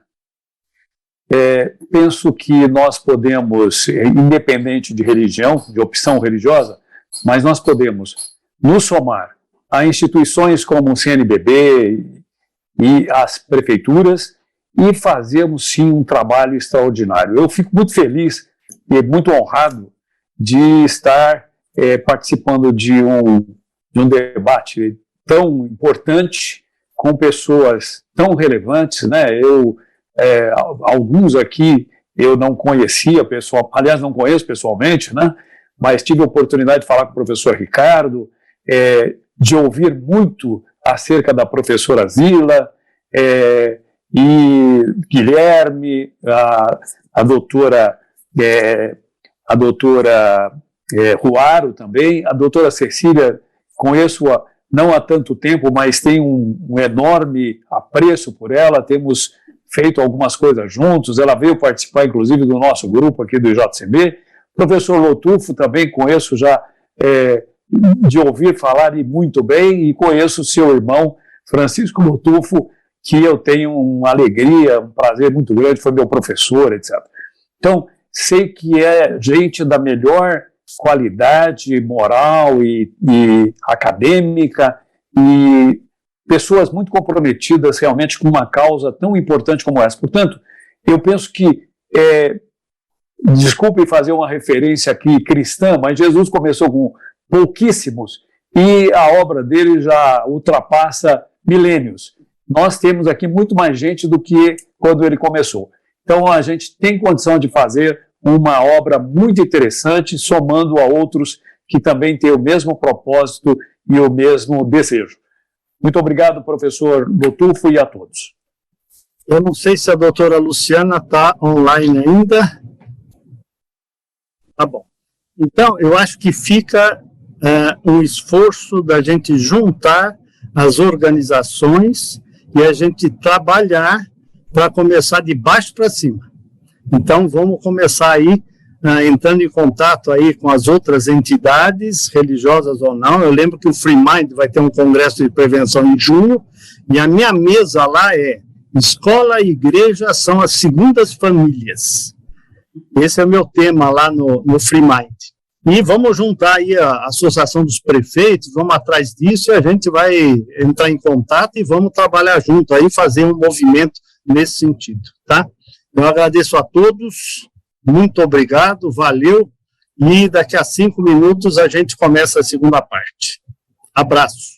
Penso que nós podemos, independente de religião, de opção religiosa, mas nós podemos nos somar a instituições como o CNBB e as prefeituras e fazermos, sim, um trabalho extraordinário. Eu fico muito feliz e muito honrado de estar participando de um debate tão importante com pessoas tão relevantes, né? Alguns aqui eu não conhecia aliás, não conheço pessoalmente, né? Mas tive a oportunidade de falar com o professor Ricardo, de ouvir muito acerca da professora Zila, e Guilherme, a doutora Ruaro também, a doutora Cecília, conheço-a não há tanto tempo, mas tenho um enorme apreço por ela, temos feito algumas coisas juntos, ela veio participar, inclusive, do nosso grupo aqui do IJCB. Professor Lotufo também conheço já de ouvir falar e muito bem, e conheço o seu irmão, Francisco Lotufo, que eu tenho uma alegria, um prazer muito grande, foi meu professor, etc. Então, sei que é gente da melhor qualidade moral e acadêmica, e pessoas muito comprometidas realmente com uma causa tão importante como essa. Portanto, eu penso que, desculpe fazer uma referência aqui cristã, mas Jesus começou com pouquíssimos e a obra dele já ultrapassa milênios. Nós temos aqui muito mais gente do que quando ele começou. Então, a gente tem condição de fazer uma obra muito interessante, somando a outros que também têm o mesmo propósito e o mesmo desejo. Muito obrigado, professor Lotufo, e a todos. Eu não sei se a doutora Luciana está online ainda. Tá bom. Então, eu acho que fica um esforço da gente juntar as organizações e a gente trabalhar para começar de baixo para cima. Então, vamos começar aí, entrando em contato aí com as outras entidades, religiosas ou não. Eu lembro que o Free Mind vai ter um congresso de prevenção em junho, e a minha mesa lá é escola e igreja são as segundas famílias. Esse é o meu tema lá no Free Mind. E vamos juntar aí a Associação dos Prefeitos, vamos atrás disso e a gente vai entrar em contato e vamos trabalhar junto aí, fazer um movimento nesse sentido, tá? Eu agradeço a todos, muito obrigado, valeu, e daqui a 5 minutos a gente começa a segunda parte. Abraço.